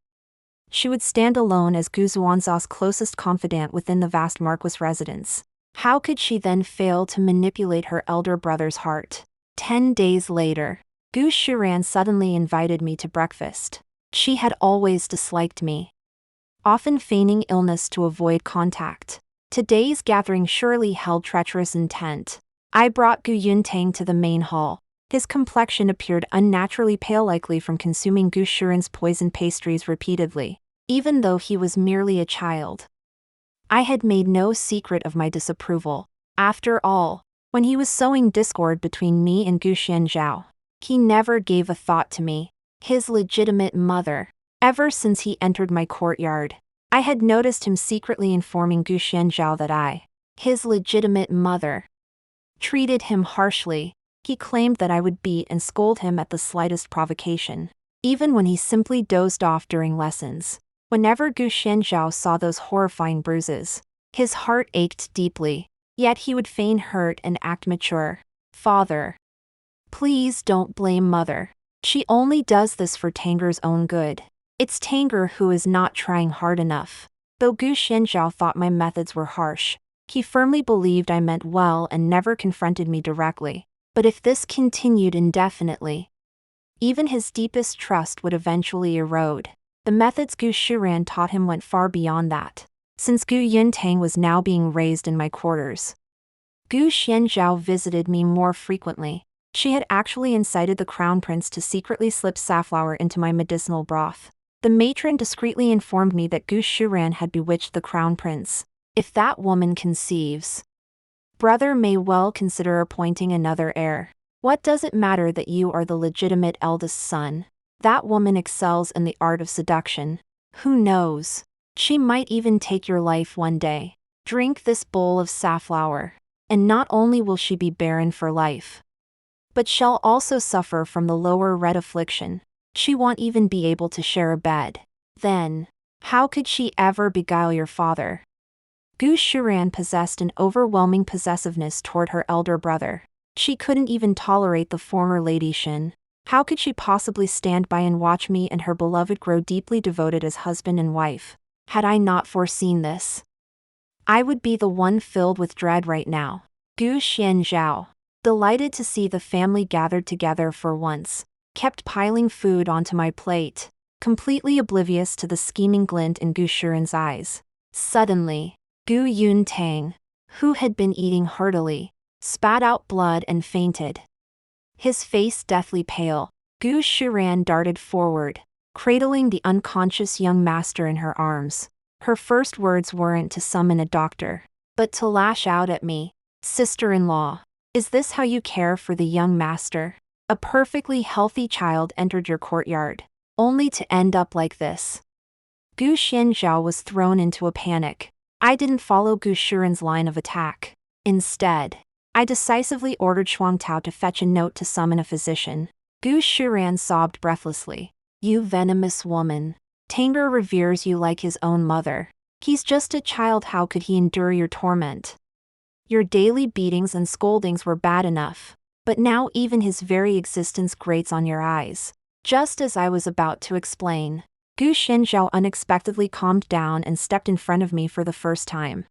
she would stand alone as Gu Xuanzha's closest confidant within the vast marquis residence. How could she then fail to manipulate her elder brother's heart? 10 days later, Gu Shiren suddenly invited me to breakfast. She had always disliked me, often feigning illness to avoid contact. Today's gathering surely held treacherous intent. I brought Gu Yuntang to the main hall. His complexion appeared unnaturally pale, likely from consuming Gu Shiren's poison pastries repeatedly, even though he was merely a child. I had made no secret of my disapproval. After all, when he was sowing discord between me and Gu Xianzhao, he never gave a thought to me, his legitimate mother. Ever since he entered my courtyard, I had noticed him secretly informing Gu Xianzhao that I, his legitimate mother, treated him harshly. He claimed that I would beat and scold him at the slightest provocation, even when he simply dozed off during lessons. Whenever Gu Xianzhao saw those horrifying bruises, his heart ached deeply, yet he would feign hurt and act mature. Father, please don't blame Mother. She only does this for Tanger's own good. It's Tanger who is not trying hard enough. Though Gu Xianzhao thought my methods were harsh, he firmly believed I meant well and never confronted me directly. But if this continued indefinitely, even his deepest trust would eventually erode. The methods Gu Shiren taught him went far beyond that. Since Gu Yuntang was now being raised in my quarters, Gu Xianzhao visited me more frequently. She had actually incited the crown prince to secretly slip safflower into my medicinal broth. The matron discreetly informed me that Gu Shiren had bewitched the crown prince. If that woman conceives, brother may well consider appointing another heir. What does it matter that you are the legitimate eldest son? That woman excels in the art of seduction. Who knows? She might even take your life one day. Drink this bowl of safflower, and not only will she be barren for life, but shall also suffer from the lower red affliction. She won't even be able to share a bed. Then, how could she ever beguile your father? Gu Shiren possessed an overwhelming possessiveness toward her elder brother. She couldn't even tolerate the former Lady Shin. How could she possibly stand by and watch me and her beloved grow deeply devoted as husband and wife? Had I not foreseen this, I would be the one filled with dread right now. Gu Xianzhao, delighted to see the family gathered together for once, kept piling food onto my plate, completely oblivious to the scheming glint in Gu Shiren's eyes. Suddenly, Gu Yuntang, who had been eating heartily, spat out blood and fainted. His face deathly pale, Gu Shiren darted forward, cradling the unconscious young master in her arms. Her first words weren't to summon a doctor, but to lash out at me. Sister-in-law, is this how you care for the young master? A perfectly healthy child entered your courtyard, only to end up like this. Gu Xianzhao was thrown into a panic. I didn't follow Gu Shiren's line of attack. Instead, I decisively ordered Shuang Tao to fetch a note to summon a physician. Gu Shiren sobbed breathlessly. You venomous woman. Tanger reveres you like his own mother. He's just a child, how could he endure your torment? Your daily beatings and scoldings were bad enough, but now even his very existence grates on your eyes. Just as I was about to explain, Gu Xianzhao unexpectedly calmed down and stepped in front of me for the first time.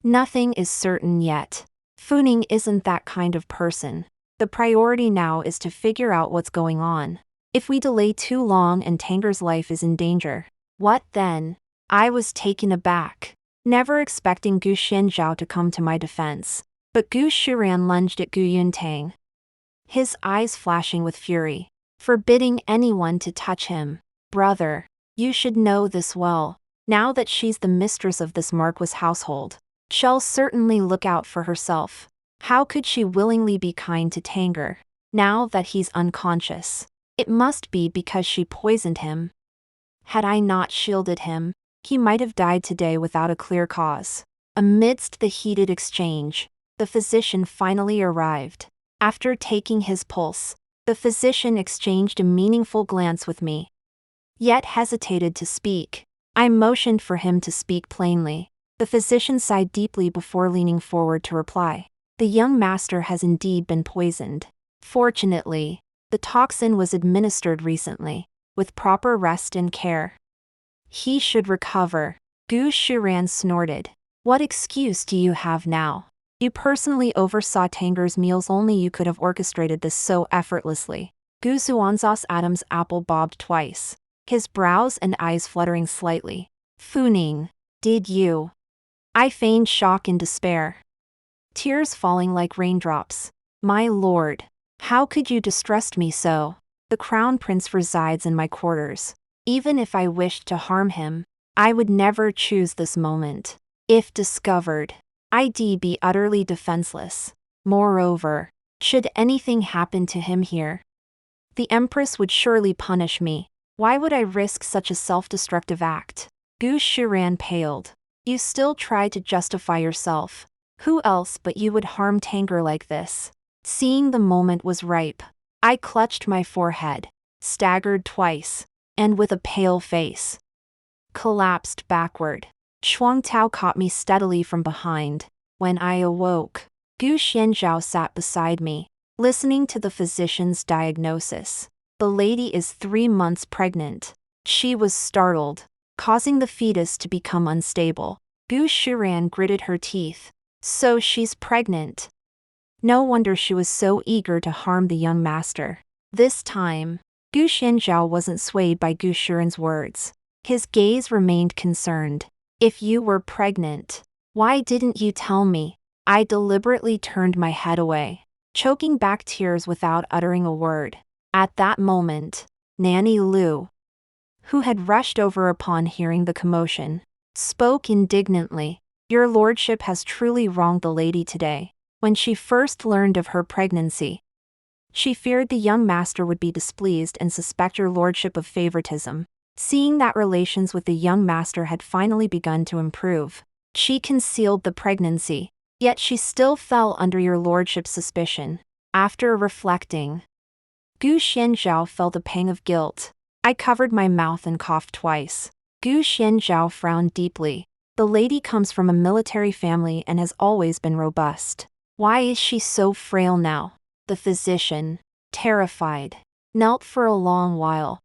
Nothing is certain yet. Funing isn't that kind of person. The priority now is to figure out what's going on. If we delay too long and Tanger's life is in danger, what then? I was taken aback, never expecting Gu Xianzhao to come to my defense. But Gu Shiren lunged at Gu Yuntang, his eyes flashing with fury, forbidding anyone to touch him. Brother, you should know this well. Now that she's the mistress of this marquis household, she'll certainly look out for herself. How could she willingly be kind to Tanger, now that he's unconscious? It must be because she poisoned him. Had I not shielded him, he might have died today without a clear cause. Amidst the heated exchange, the physician finally arrived. After taking his pulse, the physician exchanged a meaningful glance with me, yet hesitated to speak. I motioned for him to speak plainly. The physician sighed deeply before leaning forward to reply. The young master has indeed been poisoned. Fortunately, the toxin was administered recently, with proper rest and care. He should recover. Gu Shiran snorted. What excuse do you have now? You personally oversaw Tanger's meals, only you could have orchestrated this so effortlessly. Gu Xuanzha's Adam's apple bobbed twice, his brows and eyes fluttering slightly. Fu Ning, did you? I feigned shock and despair, tears falling like raindrops. My lord, how could you distrust me so? The crown prince resides in my quarters. Even if I wished to harm him, I would never choose this moment. If discovered, I'd be utterly defenseless. Moreover, should anything happen to him here, the Empress would surely punish me. Why would I risk such a self-destructive act? Gu Shiran paled. You still try to justify yourself. Who else but you would harm Tanger like this? Seeing the moment was ripe, I clutched my forehead, staggered twice, and with a pale face, collapsed backward. Chuang Tao caught me steadily from behind. When I awoke, Gu Xianzhao sat beside me, listening to the physician's diagnosis. The lady is 3 months pregnant. She was startled, causing the fetus to become unstable. Gu Shiran gritted her teeth. So she's pregnant. No wonder she was so eager to harm the young master. This time, Gu Xianzhao wasn't swayed by Gu Shiran's words. His gaze remained concerned. If you were pregnant, why didn't you tell me? I deliberately turned my head away, choking back tears without uttering a word. At that moment, Nanny Lu, who had rushed over upon hearing the commotion, spoke indignantly. Your lordship has truly wronged the lady today. When she first learned of her pregnancy, she feared the young master would be displeased and suspect your lordship of favoritism. Seeing that relations with the young master had finally begun to improve, she concealed the pregnancy, yet she still fell under your lordship's suspicion. After reflecting, Gu Xianzhao felt a pang of guilt. I covered my mouth and coughed twice. Gu Xianzhao frowned deeply. The lady comes from a military family and has always been robust. Why is she so frail now? The physician, terrified, knelt for a long while,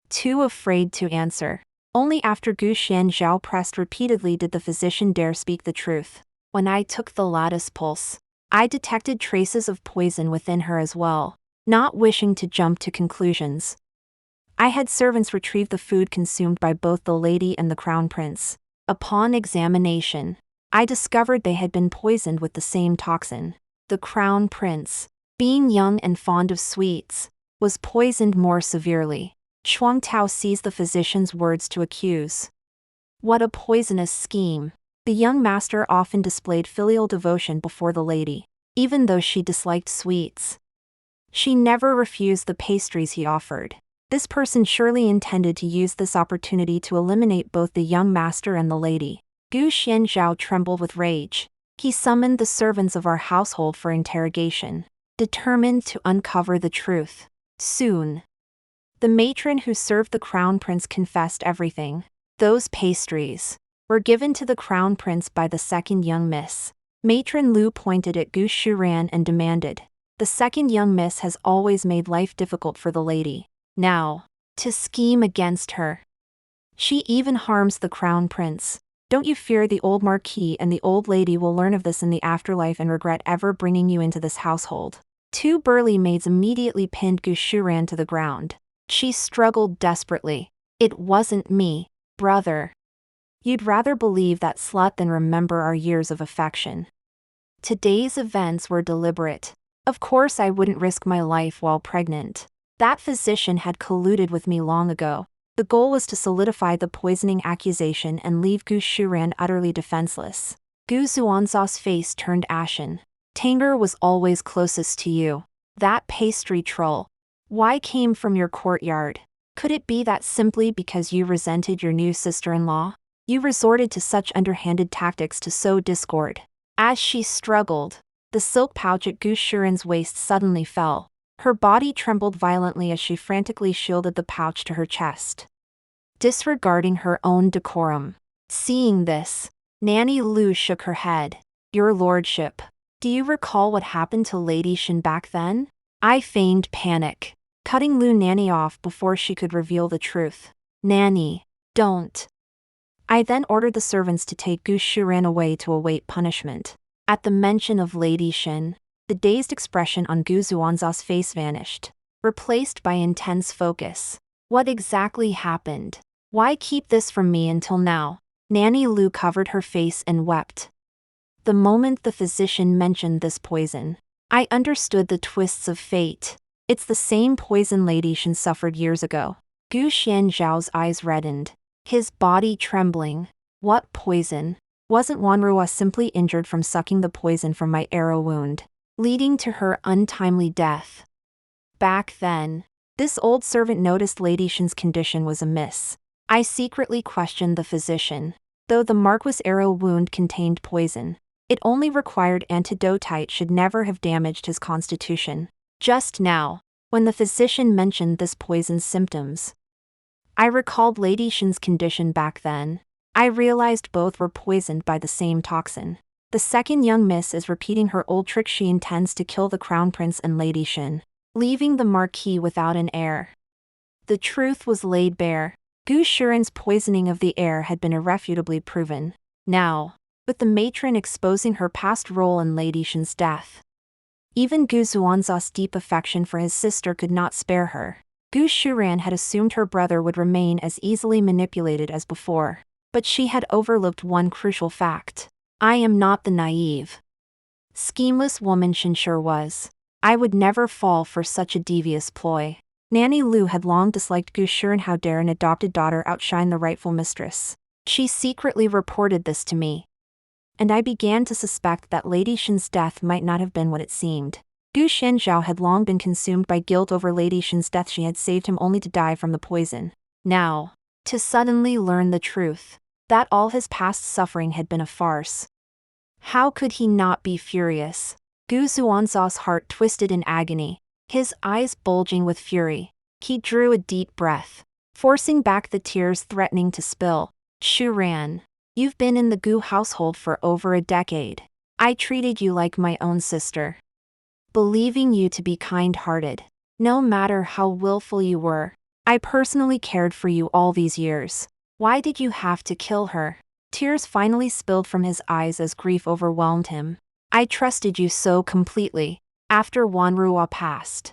too afraid to answer. Only after Gu Xianzhao pressed repeatedly did the physician dare speak the truth. When I took the lattice pulse, I detected traces of poison within her as well. Not wishing to jump to conclusions, I had servants retrieve the food consumed by both the lady and the crown prince. Upon examination, I discovered they had been poisoned with the same toxin. The crown prince, being young and fond of sweets, was poisoned more severely. Chuang Tao seized the physician's words to accuse. What a poisonous scheme! The young master often displayed filial devotion before the lady, even though she disliked sweets. She never refused the pastries he offered. This person surely intended to use this opportunity to eliminate both the young master and the lady. Gu Xianzhao trembled with rage. He summoned the servants of our household for interrogation, determined to uncover the truth. Soon, the matron who served the crown prince confessed everything. Those pastries were given to the crown prince by the second young miss. Matron Lu pointed at Gu Shiran and demanded, the second young miss has always made life difficult for the lady. Now, to scheme against her. She even harms the crown prince. Don't you fear the old marquis and the old lady will learn of this in the afterlife and regret ever bringing you into this household? 2 burly maids immediately pinned Gu Shiran to the ground. She struggled desperately. It wasn't me, brother. You'd rather believe that slut than remember our years of affection. Today's events were deliberate. Of course I wouldn't risk my life while pregnant. That physician had colluded with me long ago. The goal was to solidify the poisoning accusation and leave Gu Shiran utterly defenseless. Gu Xuanzha's face turned ashen. Tanger was always closest to you. That pastry troll. Why came from your courtyard? Could it be that simply because you resented your new sister-in-law, you resorted to such underhanded tactics to sow discord? As she struggled, the silk pouch at Gu Shiran's waist suddenly fell. Her body trembled violently as she frantically shielded the pouch to her chest. disregarding her own decorum. Seeing this, Nanny Lu shook her head. Your lordship, do you recall what happened to Lady Shen back then? I feigned panic, cutting Lu Nanny off before she could reveal the truth. Nanny, don't. I then ordered the servants to take Gu Shuran away to await punishment. At the mention of Lady Shen, the dazed expression on Gu Zuanza's face vanished, replaced by intense focus. What exactly happened? Why keep this from me until now? Nanny Lu covered her face and wept. The moment the physician mentioned this poison, I understood the twists of fate. It's the same poison Lady Shen suffered years ago. Gu Xianzhao's eyes reddened, his body trembling. What poison? Wasn't Wanrua simply injured from sucking the poison from my arrow wound, leading to her untimely death? Back then, this old servant noticed Lady Shen's condition was amiss. I secretly questioned the physician. Though the marquis' arrow wound contained poison, it only required antidotite should never have damaged his constitution. Just now, when the physician mentioned this poison's symptoms, I recalled Lady Shen's condition back then. I realized both were poisoned by the same toxin. The second young miss is repeating her old trick. She intends to kill the crown prince and Lady Shen, leaving the marquis without an heir. The truth was laid bare. Gu Shuran's poisoning of the air had been irrefutably proven. Now, with the matron exposing her past role in Lady Shen's death, even Gu Zuanza's deep affection for his sister could not spare her. Gu Shuran had assumed her brother would remain as easily manipulated as before, but she had overlooked one crucial fact. I am not the naive, schemeless woman Shen sure was. I would never fall for such a devious ploy. Nanny Lu had long disliked Gu Shuran. How dare an adopted daughter outshine the rightful mistress? She secretly reported this to me, and I began to suspect that Lady Shen's death might not have been what it seemed. Gu Xianzhao had long been consumed by guilt over Lady Shen's death. She had saved him only to die from the poison. Now, to suddenly learn the truth, that all his past suffering had been a farce. How could he not be furious? Gu Zuanza's heart twisted in agony, his eyes bulging with fury. He drew a deep breath, forcing back the tears threatening to spill. Shuran, you've been in the Gu household for over a decade. I treated you like my own sister, believing you to be kind-hearted. No matter how willful you were, I personally cared for you all these years. Why did you have to kill her? Tears finally spilled from his eyes as grief overwhelmed him. I trusted you so completely. After Wanrua passed,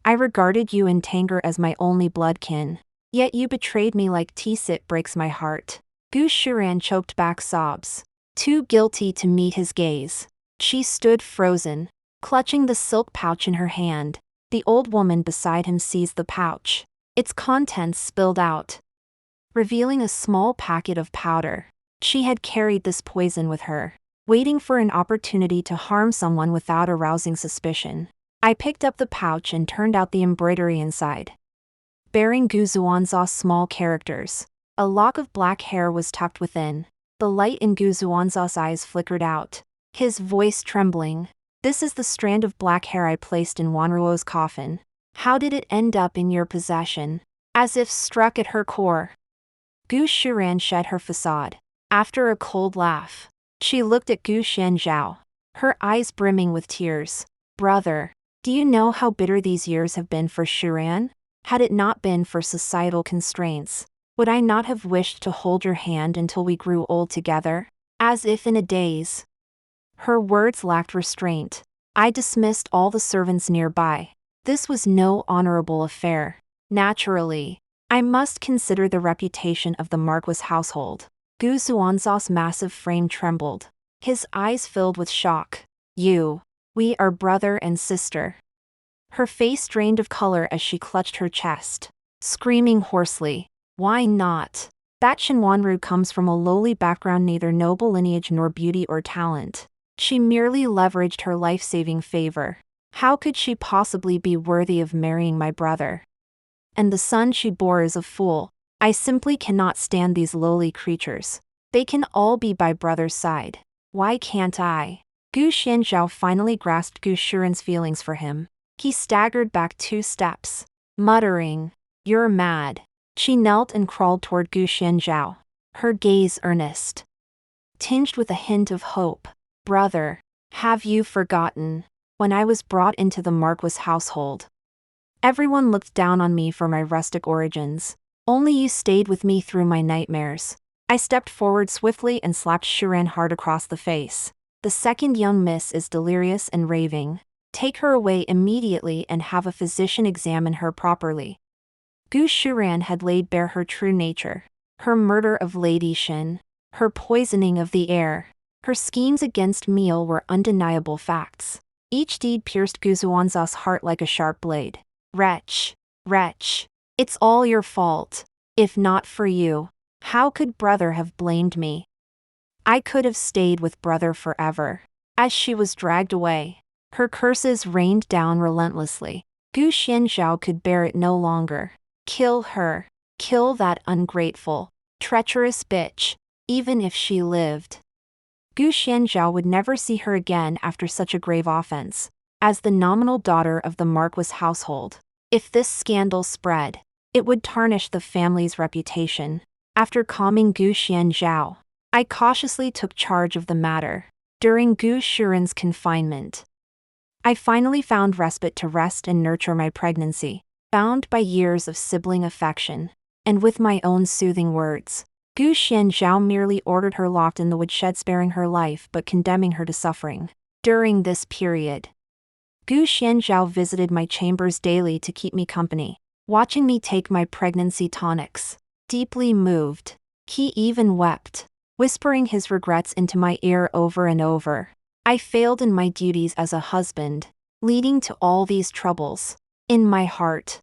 I regarded you and Tanger as my only blood kin. Yet you betrayed me like tea. It breaks my heart. Gu Shuran choked back sobs, too guilty to meet his gaze. She stood frozen, clutching the silk pouch in her hand. The old woman beside him seized the pouch. Its contents spilled out, revealing a small packet of powder. She had carried this poison with her, waiting for an opportunity to harm someone without arousing suspicion. I picked up the pouch and turned out the embroidery inside, bearing Gu Zuanza's small characters. A lock of black hair was tucked within. The light in Gu Zuanza's eyes flickered out, his voice trembling. This is the strand of black hair I placed in Wanruo's coffin. How did it end up in your possession? As if struck at her core, Gu Shuran shed her facade. After a cold laugh, she looked at Gu Xianzhao, her eyes brimming with tears. Brother, do you know how bitter these years have been for Shuran? Had it not been for societal constraints, would I not have wished to hold your hand until we grew old together? As if in a daze, her words lacked restraint. I dismissed all the servants nearby. This was no honorable affair. Naturally, I must consider the reputation of the marquis household. Gu Zuanza's massive frame trembled. His eyes filled with shock. We are brother and sister. Her face drained of color as she clutched her chest, screaming hoarsely. Why not? That Shen Wanru comes from a lowly background, neither noble lineage nor beauty or talent. She merely leveraged her life-saving favor. How could she possibly be worthy of marrying my brother? And the son she bore is a fool. I simply cannot stand these lowly creatures. They can all be by brother's side. Why can't I? Gu Xianzhao finally grasped Gu Shuran's feelings for him. He staggered back 2 steps, muttering, You're mad. She knelt and crawled toward Gu Xianzhao, her gaze earnest, tinged with a hint of hope. Brother, have you forgotten when I was brought into the marquis household? Everyone looked down on me for my rustic origins. Only you stayed with me through my nightmares. I stepped forward swiftly and slapped Shuran hard across the face. The second young miss is delirious and raving. Take her away immediately and have a physician examine her properly. Gu Shuran had laid bare her true nature. Her murder of Lady Shen, her poisoning of the air, her schemes against Meal were undeniable facts. Each deed pierced Gu Xuanzha's heart like a sharp blade. Wretch, wretch, it's all your fault. If not for you, how could brother have blamed me? I could have stayed with brother forever. As she was dragged away, her curses rained down relentlessly. Gu Xianzhao could bear it no longer. Kill her. Kill that ungrateful, treacherous bitch, even if she lived. Gu Xianzhao would never see her again after such a grave offense. As the nominal daughter of the marquis household, if this scandal spread, it would tarnish the family's reputation. After calming Gu Xianzhao, I cautiously took charge of the matter. During Gu Shuran's confinement, I finally found respite to rest and nurture my pregnancy, bound by years of sibling affection, and with my own soothing words. Gu Xianzhao merely ordered her locked in the woodshed, sparing her life but condemning her to suffering. During this period, Gu Xianzhao visited my chambers daily to keep me company, watching me take my pregnancy tonics. Deeply moved, he even wept, whispering his regrets into my ear over and over. I failed in my duties as a husband, leading to all these troubles. In my heart,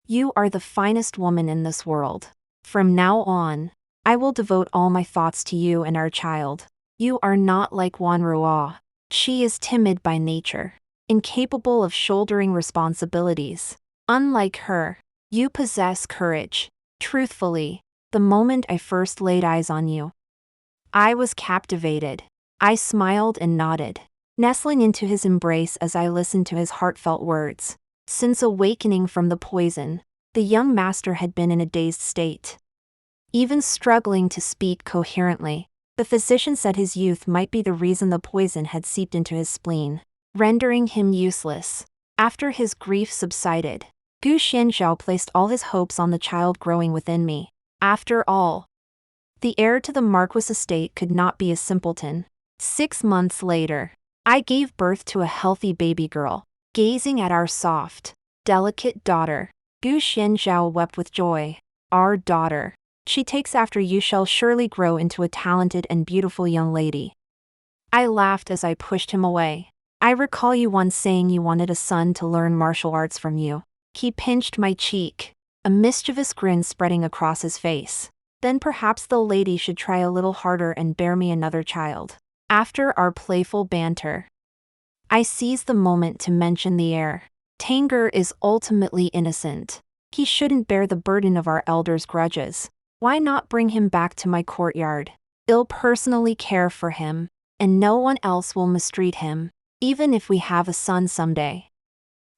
you are the finest woman in this world. From now on, I will devote all my thoughts to you and our child. You are not like Wan Ruo. She is timid by nature, incapable of shouldering responsibilities. Unlike her, you possess courage. Truthfully, the moment I first laid eyes on you, I was captivated. I smiled and nodded, nestling into his embrace as I listened to his heartfelt words. Since awakening from the poison, the young master had been in a dazed state, even struggling to speak coherently. The physician said his youth might be the reason the poison had seeped into his spleen, rendering him useless. After his grief subsided, Gu Xianzhao placed all his hopes on the child growing within me. After all, the heir to the marquis estate could not be a simpleton. 6 months later, I gave birth to a healthy baby girl. Gazing at our soft, delicate daughter, Gu Xianzhao wept with joy. Our daughter, she takes after you, shall surely grow into a talented and beautiful young lady. I laughed as I pushed him away. I recall you once saying you wanted a son to learn martial arts from you. He pinched my cheek, a mischievous grin spreading across his face. Then perhaps the lady should try a little harder and bear me another child. After our playful banter, I seized the moment to mention the heir. Tanger is ultimately innocent. He shouldn't bear the burden of our elders' grudges. Why not bring him back to my courtyard? I'll personally care for him, and no one else will mistreat him, even if we have a son someday.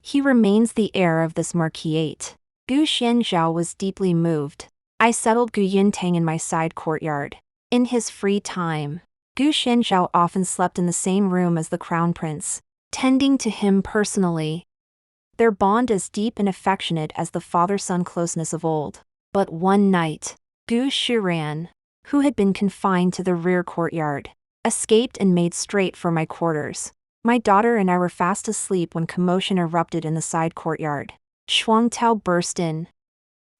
He remains the heir of this marquisate. Gu Xianzhao was deeply moved. I settled Gu Yintang in my side courtyard. In his free time, Gu Xianzhao often slept in the same room as the crown prince, tending to him personally. Their bond as deep and affectionate as the father-son closeness of old. But one night, Gu Shuran, who had been confined to the rear courtyard, escaped and made straight for my quarters. My daughter and I were fast asleep when commotion erupted in the side courtyard. Shuang Tao burst in,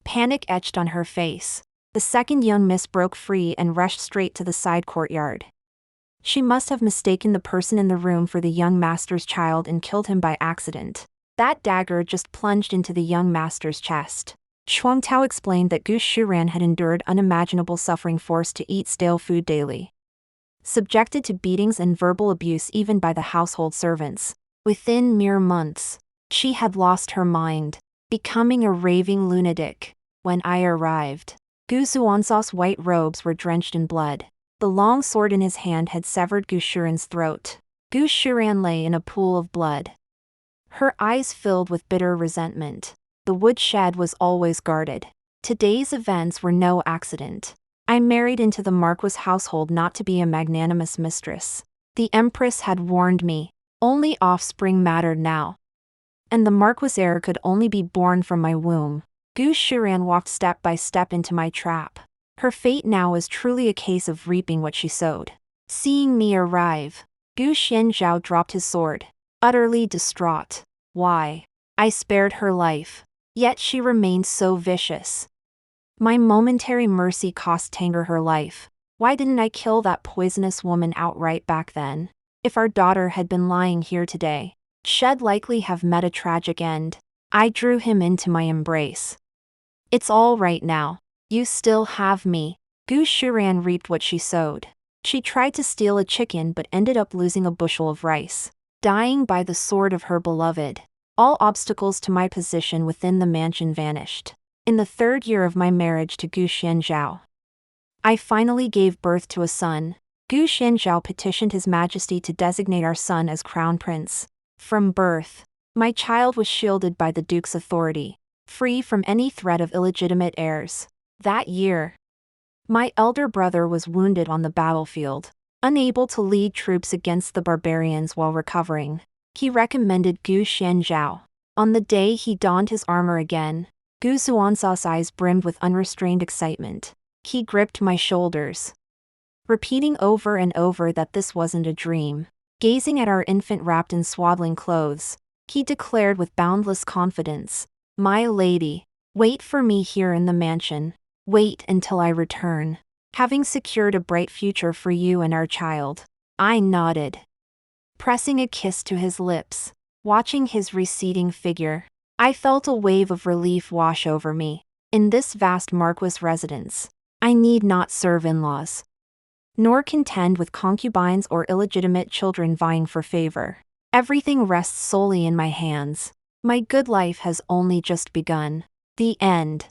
panic etched on her face. The second young miss broke free and rushed straight to the side courtyard. She must have mistaken the person in the room for the young master's child and killed him by accident. That dagger just plunged into the young master's chest. Shuang Tao explained that Gu Shuran had endured unimaginable suffering, forced to eat stale food daily, subjected to beatings and verbal abuse even by the household servants. Within mere months, she had lost her mind, becoming a raving lunatic. When I arrived, Gu Xuanzha's white robes were drenched in blood. The long sword in his hand had severed Gu Shuran's throat. Gu Shuran lay in a pool of blood, her eyes filled with bitter resentment. The woodshed was always guarded. Today's events were no accident. I married into the marquis household not to be a magnanimous mistress. The empress had warned me. Only offspring mattered now. And the marquis heir could only be born from my womb. Gu Shiran walked step by step into my trap. Her fate now was truly a case of reaping what she sowed. Seeing me arrive, Gu Xianzhao dropped his sword, utterly distraught. Why? I spared her life. Yet she remained so vicious. My momentary mercy cost Tanger her life. Why didn't I kill that poisonous woman outright back then? If our daughter had been lying here today, she'd likely have met a tragic end. I drew him into my embrace. It's all right now. You still have me. Gu Shiran reaped what she sowed. She tried to steal a chicken but ended up losing a bushel of rice, dying by the sword of her beloved. All obstacles to my position within the mansion vanished. In the 3rd year of my marriage to Gu Xianzhao, I finally gave birth to a son. Gu Xianzhao petitioned His Majesty to designate our son as crown prince. From birth, my child was shielded by the duke's authority, free from any threat of illegitimate heirs. That year, my elder brother was wounded on the battlefield, unable to lead troops against the barbarians while recovering. He recommended Gu Xianzhao. On the day he donned his armor again, Gu Xuanzhao's eyes brimmed with unrestrained excitement. He gripped my shoulders, repeating over and over that this wasn't a dream. Gazing at our infant wrapped in swaddling clothes, he declared with boundless confidence, "My lady, wait for me here in the mansion. Wait until I return, having secured a bright future for you and our child." I nodded, pressing a kiss to his lips. Watching his receding figure, I felt a wave of relief wash over me. In this vast marquis residence, I need not serve in-laws, nor contend with concubines or illegitimate children vying for favor. Everything rests solely in my hands. My good life has only just begun. The end.